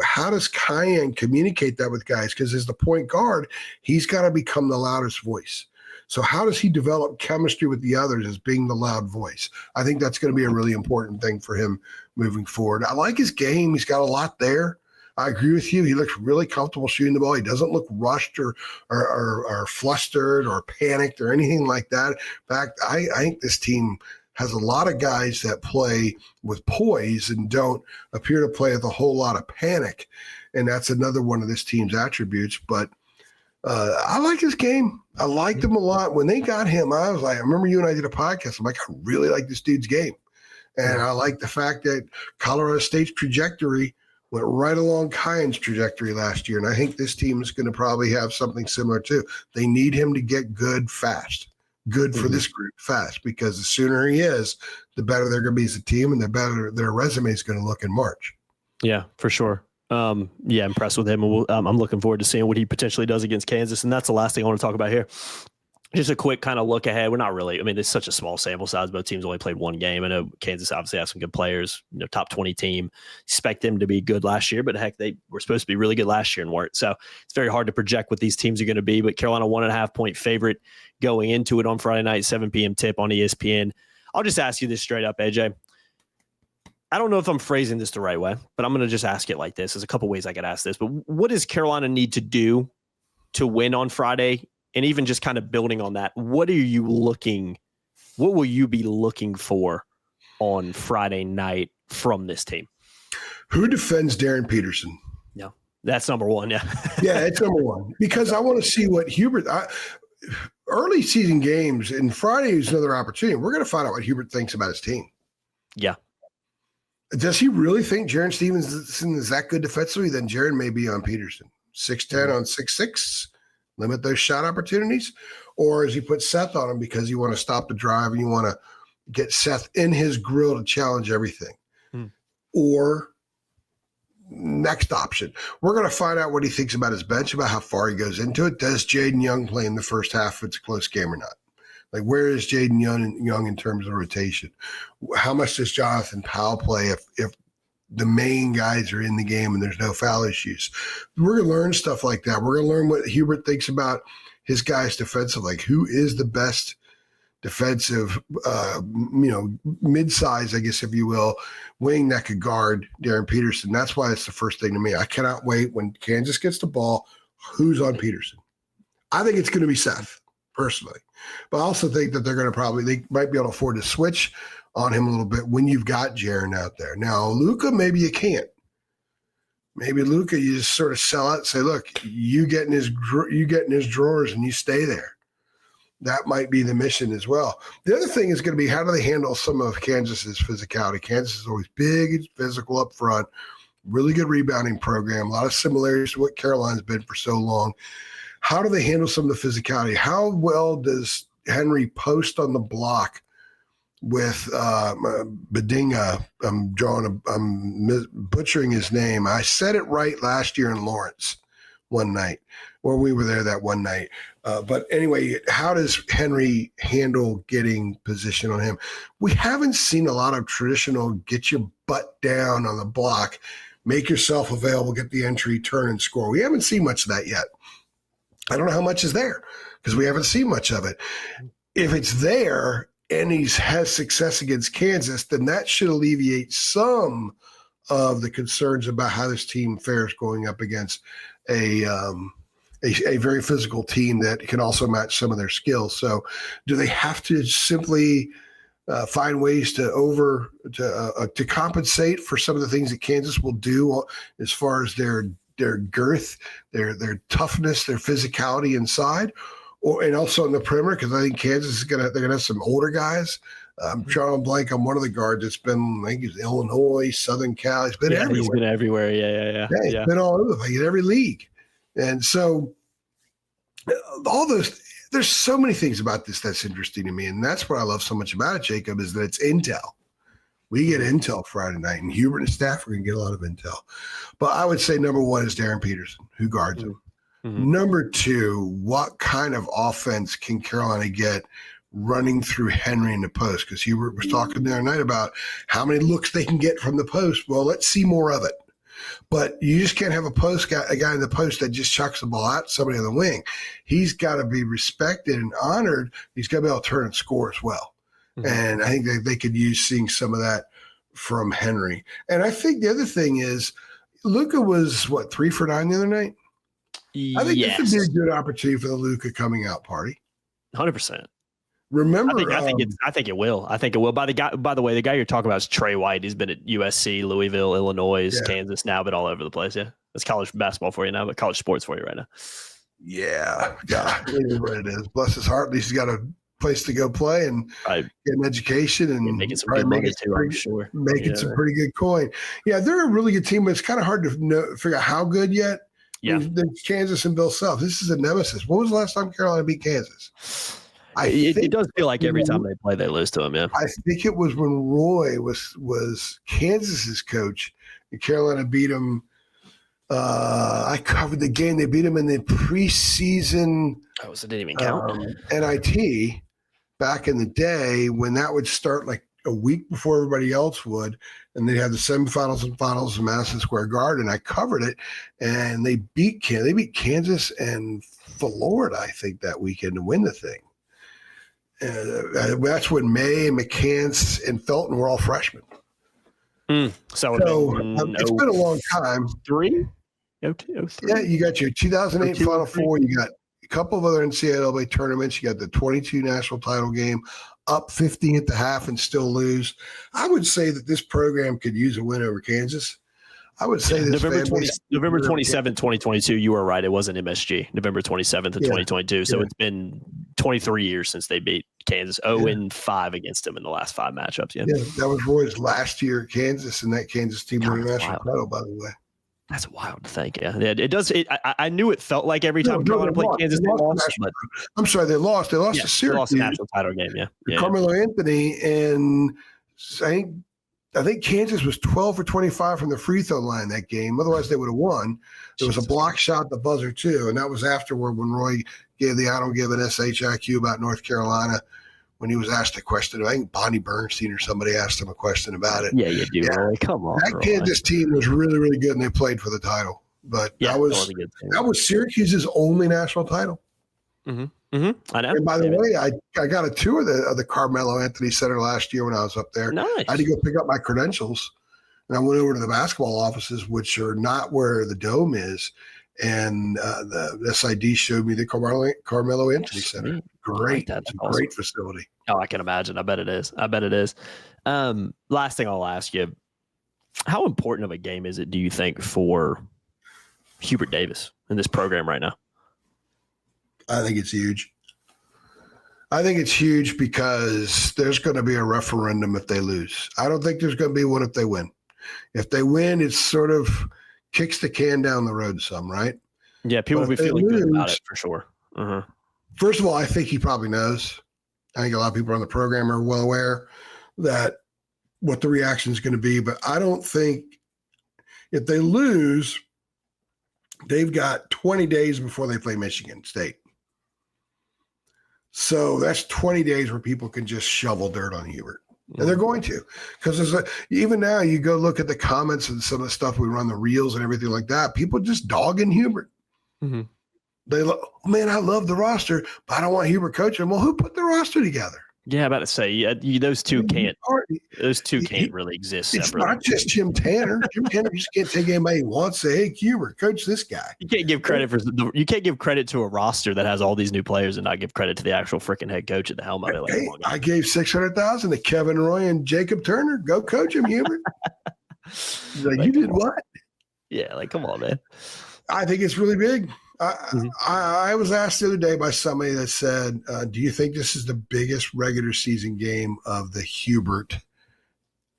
how does Kyan communicate that with guys? Because as the point guard, he's got to become the loudest voice. So how does he develop chemistry with the others as being the loud voice? I think that's going to be a really important thing for him moving forward. I like his game. He's got a lot there. I agree with you. He looks really comfortable shooting the ball. He doesn't look rushed or flustered or panicked or anything like that. In fact, I think this team has a lot of guys that play with poise and don't appear to play with a whole lot of panic. And that's another one of this team's attributes. But I like his game. I liked him a lot. When they got him, I was like, I remember you and I did a podcast. I'm like, I really like this dude's game. And I like the fact that Colorado State's trajectory went right along Kyan's trajectory last year. And I think this team is going to probably have something similar too. They need him to get good fast. Good for this group fast, because the sooner he is, the better they're going to be as a team and the better their resume is going to look in March. Yeah, for sure. Impressed with him. I'm looking forward to seeing what he potentially does against Kansas. And that's the last thing I want to talk about here. Just a quick kind of look ahead. We're not really, it's such a small sample size. Both teams only played one game. I know Kansas obviously has some good players, top 20 team. Expect them to be good last year, but heck, they were supposed to be really good last year and weren't. So it's very hard to project what these teams are going to be. But Carolina 1.5 point favorite going into it on Friday night, 7 p.m. tip on ESPN. I'll just ask you this straight up, AJ. I don't know if I'm phrasing this the right way, but I'm going to just ask it like this. There's a couple ways I could ask this, but what does Carolina need to do to win on Friday? And even just kind of building on that, what will you be looking for on Friday night from this team? Who defends Darren Peterson? Yeah, that's number one. Yeah. Yeah, it's number one, because I want to see what Hubert early season games, and Friday is another opportunity. We're going to find out what Hubert thinks about his team. Yeah. Does he really think Jaron Stevenson is that good defensively? Then Jaron may be on Peterson. 6'10" on 6'6". Limit those shot opportunities, or is he put Seth on him because you want to stop the drive and you want to get Seth in his grill to challenge everything? Or next option, we're going to find out what he thinks about his bench, about how far he goes into it. Does Jaden Young play in the first half if it's a close game or not? Like, where is Jaden Young in terms of rotation? How much does Jonathan Powell play if the main guys are in the game and there's no foul issues? We're going to learn stuff like that. We're going to learn what Hubert thinks about his guys defensive, like who is the best defensive, mid-size, I guess, if you will, wing that could guard Darren Peterson. That's why it's the first thing to me. I cannot wait when Kansas gets the ball, who's on Peterson? I think it's going to be Seth, personally. But I also think that they might be able to afford to switch on him a little bit when you've got Jaron out there. Now, Luka, maybe you can't. Maybe Luka, you just sort of sell out and say, look, you get in his drawers and you stay there. That might be the mission as well. The other thing is going to be, how do they handle some of Kansas's physicality? Kansas is always big and physical up front, really good rebounding program, a lot of similarities to what Carolina's been for so long. How do they handle some of the physicality? How well does Henry post on the block with Bedinga? I'm butchering his name. I said it right last year in Lawrence one night, or we were there that one night. But anyway, how does Henry handle getting position on him? We haven't seen a lot of traditional get your butt down on the block, make yourself available, get the entry, turn and score. We haven't seen much of that yet. I don't know how much is there because we haven't seen much of it. If it's there and he has success against Kansas, then that should alleviate some of the concerns about how this team fares going up against a very physical team that can also match some of their skills. So do they have to simply find ways to compensate for some of the things that Kansas will do as far as their girth, their toughness, their physicality inside, and also in the perimeter? Because I think Kansas is they're gonna have some older guys. I'm drawing a blank on one of the guards. It's been, I think he's Illinois, Southern Cal. He's been everywhere. He's been everywhere. Yeah. He's been all over the place in every league. And so all those, there's so many things about this that's interesting to me. And that's what I love so much about it, Jacob, is that it's intel. We get intel Friday night, and Hubert and staff are going to get a lot of intel. But I would say number one is Darren Peterson, who guards him. Mm-hmm. Number two, what kind of offense can Carolina get running through Henry in the post? Because Hubert was talking the other night about how many looks they can get from the post. Well, let's see more of it. But you just can't have a guy in the post that just chucks the ball out to somebody on the wing. He's got to be respected and honored. He's got to be able to turn and score as well. Mm-hmm. And I think they could use seeing some of that from Henry. And I think the other thing is Luka was, 3 for 9 the other night? I think this would be a good opportunity for the Luka coming out party. 100%. Remember, I think it will. I think it will. By the way, the guy you're talking about is Trey White. He's been at USC, Louisville, Illinois, Kansas now, but all over the place. Yeah, that's college basketball for you now, but college sports for you right now. Yeah, it is what it is. Bless his heart. At least he's got a place to go play and get an education and making some good money too. I'm sure making some pretty good coin. Yeah, they're a really good team, but it's kind of hard to figure out how good yet. Yeah, there's Kansas and Bill Self. This is a nemesis. When was the last time Carolina beat Kansas? It does feel like every time they play, they lose to him. Yeah, I think it was when Roy was Kansas's coach, and Carolina beat him. I covered the game. They beat him in the preseason. Oh, so it didn't even count. NIT back in the day when that would start like a week before everybody else would, and they had the semifinals and finals in Madison Square Garden. I covered it, and they beat Kansas and Florida, I think, that weekend to win the thing. That's when May, McCants, and Felton were all freshmen. So it's been a long time. 03? Yeah, you got your 2008 Final Four. You got a couple of other NCAA tournaments. You got the 22 national title game, up 50 at the half and still lose. I would say that this program could use a win over Kansas. I would say this November 27th, 2022, you were right. It wasn't MSG, November 27th of 2022. So it's been 23 years since they beat Kansas, 0-5 against them in the last 5 matchups. Yeah, that was Roy's last year at Kansas, and that Kansas team won the national title, by the way. That's wild to think. Yeah, it does. I knew it felt like every time Carolina played Kansas, they lost. I'm sorry, they lost. They lost to Syracuse. They lost the national title game. Yeah. Carmelo Anthony, and I think Kansas was 12 for 25 from the free throw line that game. Otherwise, they would have won. There was a block shot at the buzzer, too, and that was afterward when Roy gave the I don't give an SHIQ about North Carolina when he was asked a question. I think Bonnie Bernstein or somebody asked him a question about it. Yeah, you do. Yeah. Roy. Come on. That Kansas team was really, really good, and they played for the title. But that was Syracuse's only national title. Mm-hmm. I know. And by the way, I got a tour of the Carmelo Anthony Center last year when I was up there. Nice. I had to go pick up my credentials, and I went over to the basketball offices, which are not where the dome is, and the SID showed me the Carmelo Anthony Center. Great. That's a great facility. Oh, I can imagine. I bet it is. Last thing I'll ask you, how important of a game is it, do you think, for Hubert Davis in this program right now? I think it's huge. I think it's huge because there's going to be a referendum if they lose. I don't think there's going to be one if they win. If they win, it sort of kicks the can down the road some, right? Yeah, people will be feeling good about it for sure. Uh-huh. First of all, I think he probably knows. I think a lot of people on the program are well aware that what the reaction is going to be. But I don't think if they lose, they've got 20 days before they play Michigan State. So that's 20 days where people can just shovel dirt on Hubert. And they're going to, because even now you go look at the comments and some of the stuff we run the reels and everything like that. People just dogging Hubert. Mm-hmm. Man, I love the roster, but I don't want Hubert coaching. Well, who put the roster together? Yeah, about to say those two can't really exist separately. It's not just Jim Tanner. Jim Tanner just can't take anybody he wants. Say, hey, Hubert, coach this guy. You can't give credit to a roster that has all these new players and not give credit to the actual freaking head coach at the helm of it. Hey, I gave $600,000 to Kevin Roy and Jacob Turner. Go coach him, Hubert. You did what? Yeah, come on, man. I think it's really big. I was asked the other day by somebody that said, do you think this is the biggest regular season game of the Hubert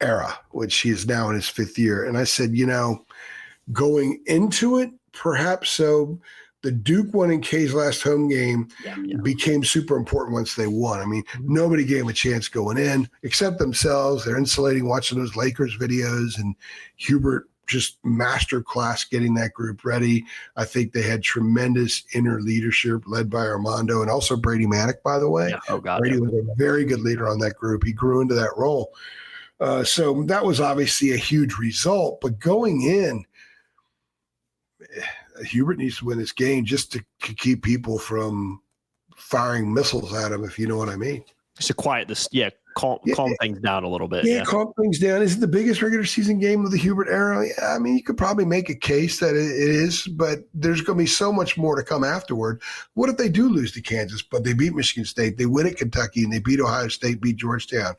era, which he is now in his 5th year? And I said, going into it, perhaps so. The Duke 1 and K's last home game became super important once they won. I mean, nobody gave them a chance going in except themselves. They're insulating watching those Lakers videos, and Hubert just master class getting that group ready. I think they had tremendous inner leadership led by Armando and also Brady Manick, by the way. Yeah. Oh, God. Brady was a very good leader on that group. He grew into that role. So that was obviously a huge result. But going in, Hubert needs to win this game just to keep people from firing missiles at him, if you know what I mean. Just to quiet this, calm things down a little bit. Yeah, calm things down. Is it the biggest regular season game of the Hubert era? I mean, you could probably make a case that it is, but there's going to be so much more to come afterward. What if they do lose to Kansas, but they beat Michigan State, they win at Kentucky, and they beat Ohio State, beat Georgetown?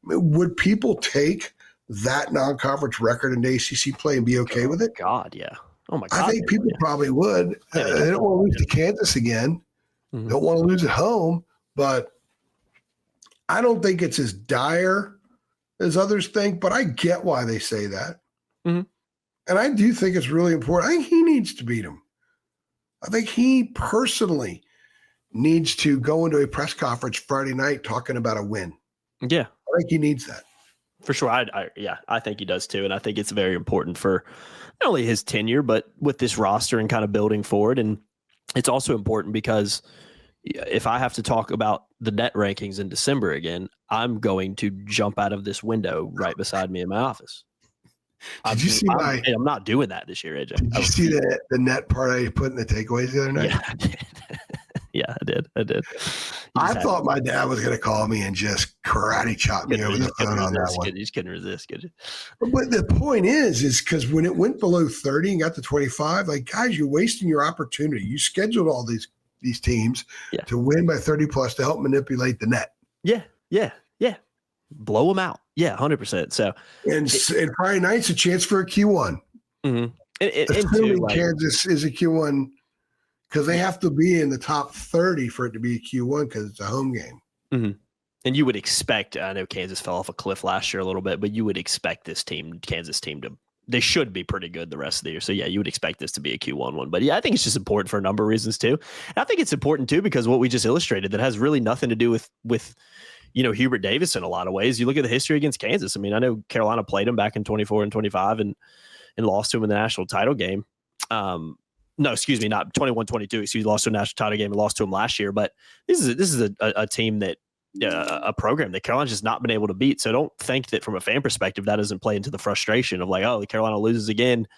I mean, would people take that non-conference record in the ACC play and be okay with it? God, yeah. Oh, my God. I think people probably would. They don't want to lose to Kansas again. Mm-hmm. Don't want to lose at home, but I don't think it's as dire as others think, but I get why they say that. Mm-hmm. And I do think it's really important. I think he needs to beat him. I think he personally needs to go into a press conference Friday night talking about a win. Yeah. I think he needs that. For sure. I think he does too. And I think it's very important for not only his tenure, but with this roster and kind of building forward. And it's also important because if I have to talk about the net rankings in December again, I'm going to jump out of this window right beside me in my office. I'm not doing that this year, AJ. Did you see the net part I put in the takeaways the other night? Yeah, I did. Yeah, I did. I thought my dad was going to call me and just karate chop me over the phone on that one. You just couldn't resist, could you? But the point is because when it went below 30 and got to 25, guys, you're wasting your opportunity. You scheduled all these teams to win by 30 plus to help manipulate the net. Yeah. Blow them out. Yeah, 100%. So, and Friday night's a chance for a Q1. Mm-hmm. Assuming Kansas is a Q1, because they have to be in the top 30 for it to be a Q1 because it's a home game. Mm-hmm. And you would expect, I know Kansas fell off a cliff last year a little bit, but you would expect Kansas team they should be pretty good the rest of the year. So yeah, you would expect this to be a Q1 one. But yeah, I think it's just important for a number of reasons too. And I think it's important too because what we just illustrated that has really nothing to do with Hubert Davis in a lot of ways. You look at the history against Kansas. I mean, I know Carolina played him back in 24 and 25 and lost to him in the national title game. No, excuse me, not 21-22. Excuse me, lost to a national title game and lost to him last year. But this is a team that a program that Carolina's just not been able to beat. So don't think that from a fan perspective that doesn't play into the frustration of the Carolina loses again,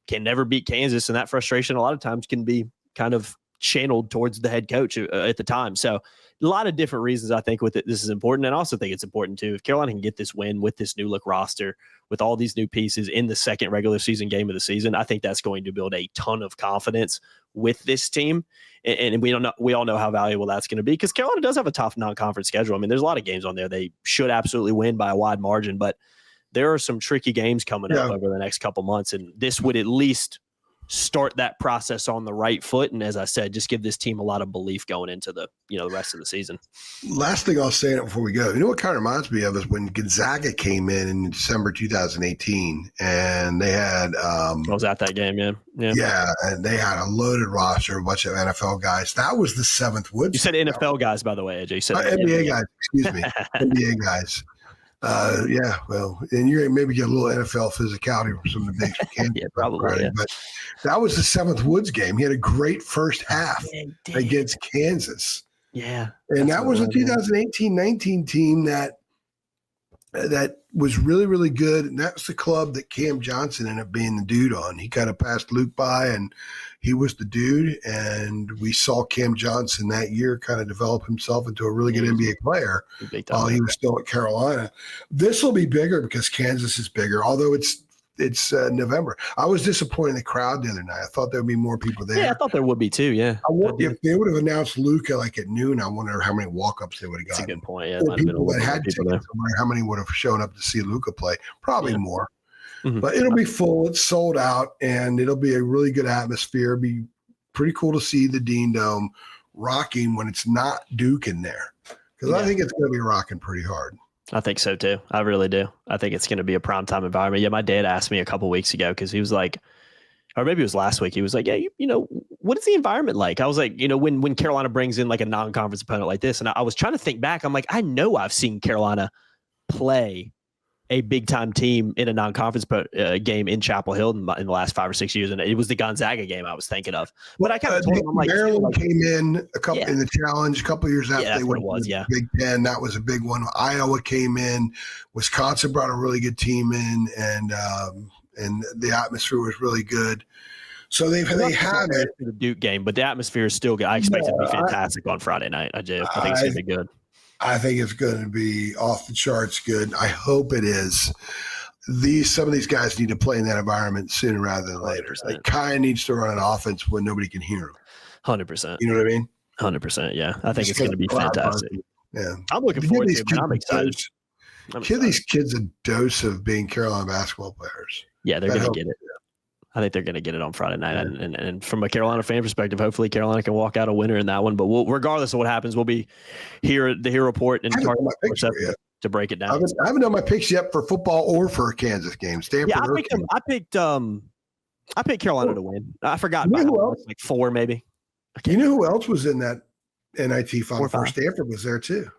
can never beat Kansas, and that frustration a lot of times can be kind of channeled towards the head coach at the time. So a lot of different reasons I think with it this is important, and I also think it's important too if Carolina can get this win with this new look roster with all these new pieces in the second regular season game of the season. I think that's going to build a ton of confidence with this team, and we all know how valuable that's going to be because Carolina does have a tough non-conference schedule. I mean, there's a lot of games on there they should absolutely win by a wide margin, but there are some tricky games coming up over the next couple months, and this would at least start that process on the right foot. And as I said, just give this team a lot of belief going into the rest of the season. Last thing I'll say before we go, what kind of reminds me of is when Gonzaga came in December 2018 and they had, I was at that game. Yeah. And they had a loaded roster, a bunch of NFL guys. That was the seventh Woods. You said NFL guys, by the way, AJ. You said NBA guys, excuse me. NBA guys. And you maybe get a little NFL physicality from some of the bigs from Kansas. Yeah, probably. Yeah. But that was the seventh Woods game. He had a great first half against Kansas. Yeah. And that was a 2018-19 team that that was really, really good. And that's the club that Cam Johnson ended up being the dude on. He kind of passed Luke by, and he was the dude. And we saw Cam Johnson that year kind of develop himself into a really good NBA player while he was still at Carolina. This will be bigger because Kansas is bigger, although it's November. I was disappointed in the crowd the other night. I thought there would be more people there. Yeah, I thought there would be too. Yeah. If they would have announced Luka like at noon, I wonder how many walk-ups they would have gotten. That's a good point. Yeah, people that had tickets, I wonder how many would have shown up to see Luka play. Probably more. Mm-hmm. But it'll be full. It's sold out, and it'll be a really good atmosphere. It'll be pretty cool to see the Dean Dome rocking when it's not Duke in there, because I think it's going to be rocking pretty hard. I think so too. I really do. I think it's going to be a primetime environment. Yeah, my dad asked me a couple weeks ago because he was like, or maybe it was last week. He was like, yeah, you know, what is the environment like? I was like, you know, when Carolina brings in like a non-conference opponent like this, and I was trying to think back. I'm like, I know I've seen Carolina play a big time team in a non-conference game in Chapel Hill in the last 5 or 6 years, and it was the Gonzaga game I was thinking of. But I kind of told him, I'm like, Maryland came in in the challenge a couple years after they went to the Big Ten. That was a big one. Iowa came in. Wisconsin brought a really good team in, and the atmosphere was really good. So they had it. The Duke game, but the atmosphere is still good. I expect it to be fantastic on Friday night. I think it's going to be good. I think it's going to be off the charts good. I hope it is. Some of these guys need to play in that environment sooner rather than later. 100%. Like Kyan needs to run an offense when nobody can hear him. 100%. You know what I mean? 100%. Yeah, I think it's going to be fantastic. Yeah, I'm looking forward to it. I'm excited. Give these kids a dose of being Carolina basketball players. Yeah, they're going to get it. I think they're going to get it on Friday night. Yeah. And from a Carolina fan perspective, hopefully Carolina can walk out a winner in that one. But regardless of what happens, we'll be here at the Hero Report and to break it down. I haven't done my picks yet for football or for a Kansas game. Stanford. Yeah, I picked Carolina to win. I forgot about like 4 maybe. You know who else was in that NIT Final Four? Stanford was there too.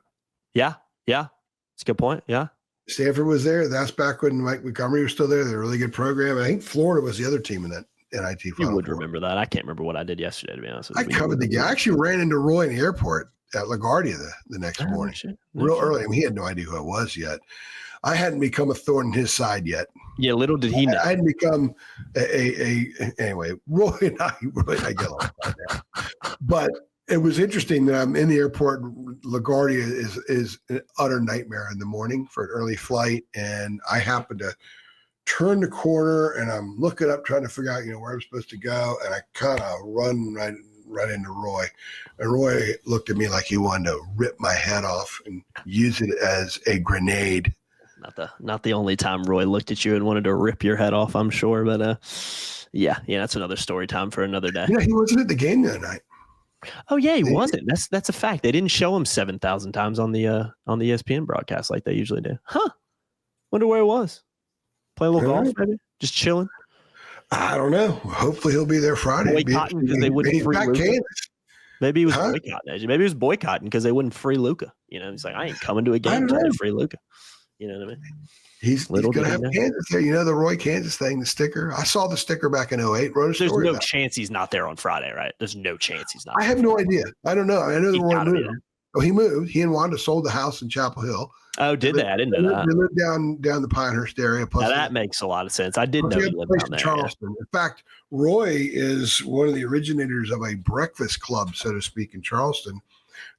Yeah. It's a good point. Yeah. Stanford was there. That's back when Mike Montgomery was still there. They're a really good program. I think Florida was the other team in that NIT Final You would remember that. I can't remember what I did yesterday, to be honest with you. I covered the game. I actually ran into Roy in the airport at LaGuardia the next morning. Early. I mean, he had no idea who I was yet. I hadn't become a thorn in his side yet. Yeah, little did he know. I hadn't become anyway, Roy and I get along right now. But it was interesting that I'm in the airport. LaGuardia is an utter nightmare in the morning for an early flight. And I happen to turn the corner and I'm looking up, trying to figure out, where I'm supposed to go. And I kind of run right into Roy. And Roy looked at me like he wanted to rip my head off and use it as a grenade. Not the only time Roy looked at you and wanted to rip your head off, I'm sure. But yeah, that's another story time for another day. He wasn't at the game that night. Oh yeah, he wasn't. That's a fact. They didn't show him 7,000 times on the ESPN broadcast like they usually do. Huh? Wonder where he was. Playing a little golf, maybe. Just chilling. I don't know. Hopefully he'll be there Friday. Boycotting because they wouldn't free Luka. Maybe he was boycotting. Maybe he was boycotting because they wouldn't free Luka. He's like, I ain't coming to a game until they free Luka. You know what I mean? He's going to have Kansas there. The Roy Kansas thing, the sticker. I saw the sticker back in 2008. There's no chance he's not there on Friday, right? There's no chance he's not. I have no idea. I don't know. I know the Roy moved. Oh, he moved. He and Wanda sold the house in Chapel Hill. Oh, did they? I didn't know that. They lived down the Pinehurst area. Plus that makes a lot of sense. I didn't know he lived down there. Charleston. Yeah. In fact, Roy is one of the originators of a breakfast club, so to speak, in Charleston.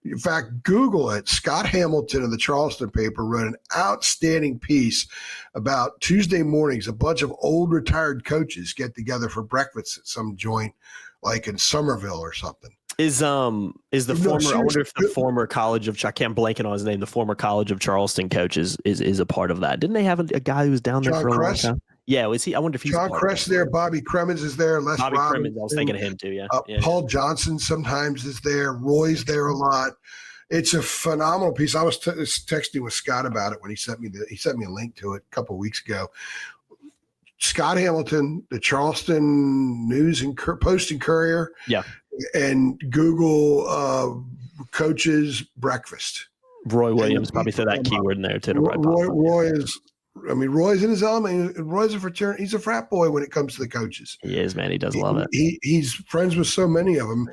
In fact, Google it. Scott Hamilton of the Charleston paper wrote an outstanding piece about Tuesday mornings. A bunch of old retired coaches get together for breakfast at some joint, like in Somerville or something. Is the former? I wonder if the former College of I can't blank on his name. The former College of Charleston coach is a part of that. Didn't they have a guy who was down there for a long time? Yeah, was he? I wonder if he's John Kress there. Bobby Cremins is there. Bobby Cremins. I was thinking of him too. Yeah. Paul Johnson sometimes is there. Roy's there a lot. It's a phenomenal piece. I was texting with Scott about it when he sent me a link to it a couple of weeks ago. Scott Hamilton, the Charleston News and Post and Courier. Yeah. And Google coaches breakfast. Roy Williams, probably throw that keyword in there too. Roy's in his element. Roy's a fraternity. He's a frat boy when it comes to the coaches. He is, man. He does love it. He's friends with so many of them.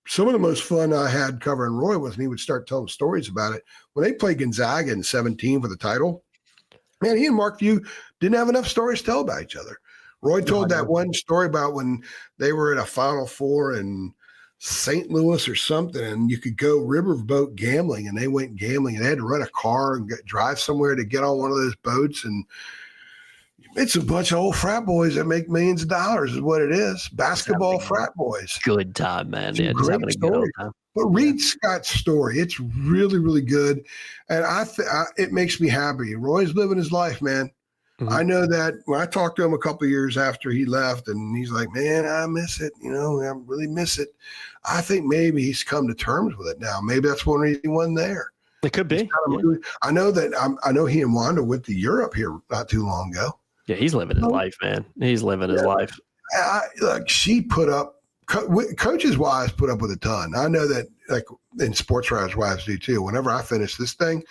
Some of the most fun I had covering Roy was when he would start telling stories about it. When they played Gonzaga in 2017 for the title, Man, he and Mark Few didn't have enough stories to tell about each other. Roy told that one story about when they were at a Final Four in St. Louis or something, and you could go riverboat gambling, and they went gambling, and they had to rent a car and drive somewhere to get on one of those boats. And it's a bunch of old frat boys that make millions of dollars is what it is. Basketball frat boys. Good time, man. Yeah, just having a good old time. But read Scott's story. It's really, really good. And it makes me happy. Roy's living his life, man. Mm-hmm. I know that when I talked to him a couple of years after he left, and he's like, man, I miss it. I really miss it. I think maybe he's come to terms with it now. Maybe that's one reason he wasn't there. It could be. I know that I know he and Wanda went to Europe here not too long ago. Yeah, he's living his life, man. He's living his life. Look, she put up, coaches' wives put up with a ton. I know that, like, and sports writers' wives do too. Whenever I finish this thing,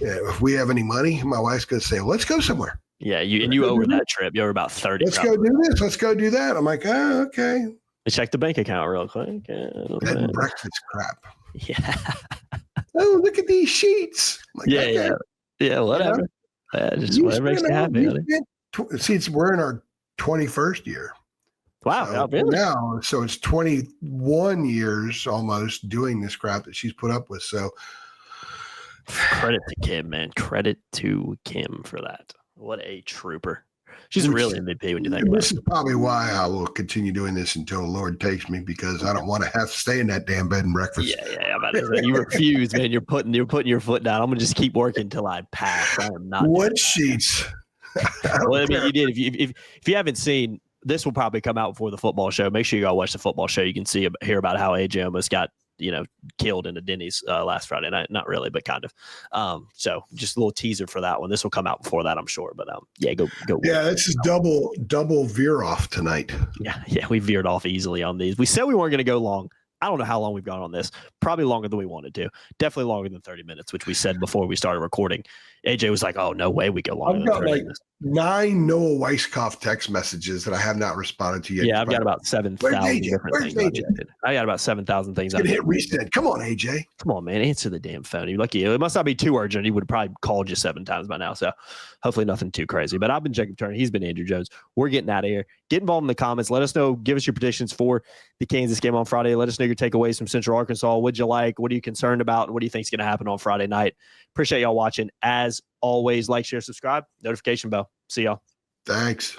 if we have any money, my wife's going to say, well, let's go somewhere. Yeah, you owe her that trip. You owe her about 30. Let's go do this. Let's go do that. I'm like, oh, okay. Check the bank account real quick. Bed and breakfast crap. Yeah. Oh, look at these sheets. Like, yeah, whatever. Just whatever makes you happy. See, we're in our 21st year. Wow. So really? Now, so it's 21 years almost doing this crap that she's put up with. So credit to Kim, man. Credit to Kim for that. What a trooper. She's really MVP when you think about it. This is probably why I will continue doing this until the Lord takes me, because I don't want to have to stay in that damn bed and breakfast. Yeah. You refuse, man. You're putting your foot down. I'm gonna just keep working until I pass. I am not. What sheets? Well, I mean, you did. If you haven't seen, this will probably come out before the football show. Make sure you go watch the football show. You can hear about how AJ almost got killed in a Denny's last Friday night. Not really, but kind of. So just a little teaser for that one. This will come out before that, I'm sure. But go. Yeah, this is double veer off tonight. Yeah, we veered off easily on these. We said we weren't going to go long. I don't know how long we've gone on this. Probably longer than we wanted to. Definitely longer than 30 minutes, which we said before we started recording. AJ was like, "Oh, no way, we go longer than 30 minutes." 9 Noah Weisskopf text messages that I have not responded to yet. Yeah, I've got about 7,000 different things. I got about 7,000 things. Gonna hit reset. Come on, AJ. Come on, man. Answer the damn phone. You're lucky. It must not be too urgent. He would have probably called you 7 times by now. So hopefully nothing too crazy. But I've been Jacob Turner. He's been Andrew Jones. We're getting out of here. Get involved in the comments. Let us know. Give us your predictions for the Kansas game on Friday. Let us know your takeaways from Central Arkansas. What'd you like? What are you concerned about? What do you think is going to happen on Friday night? Appreciate y'all watching. As always, like, share, subscribe, notification bell. See y'all. Thanks.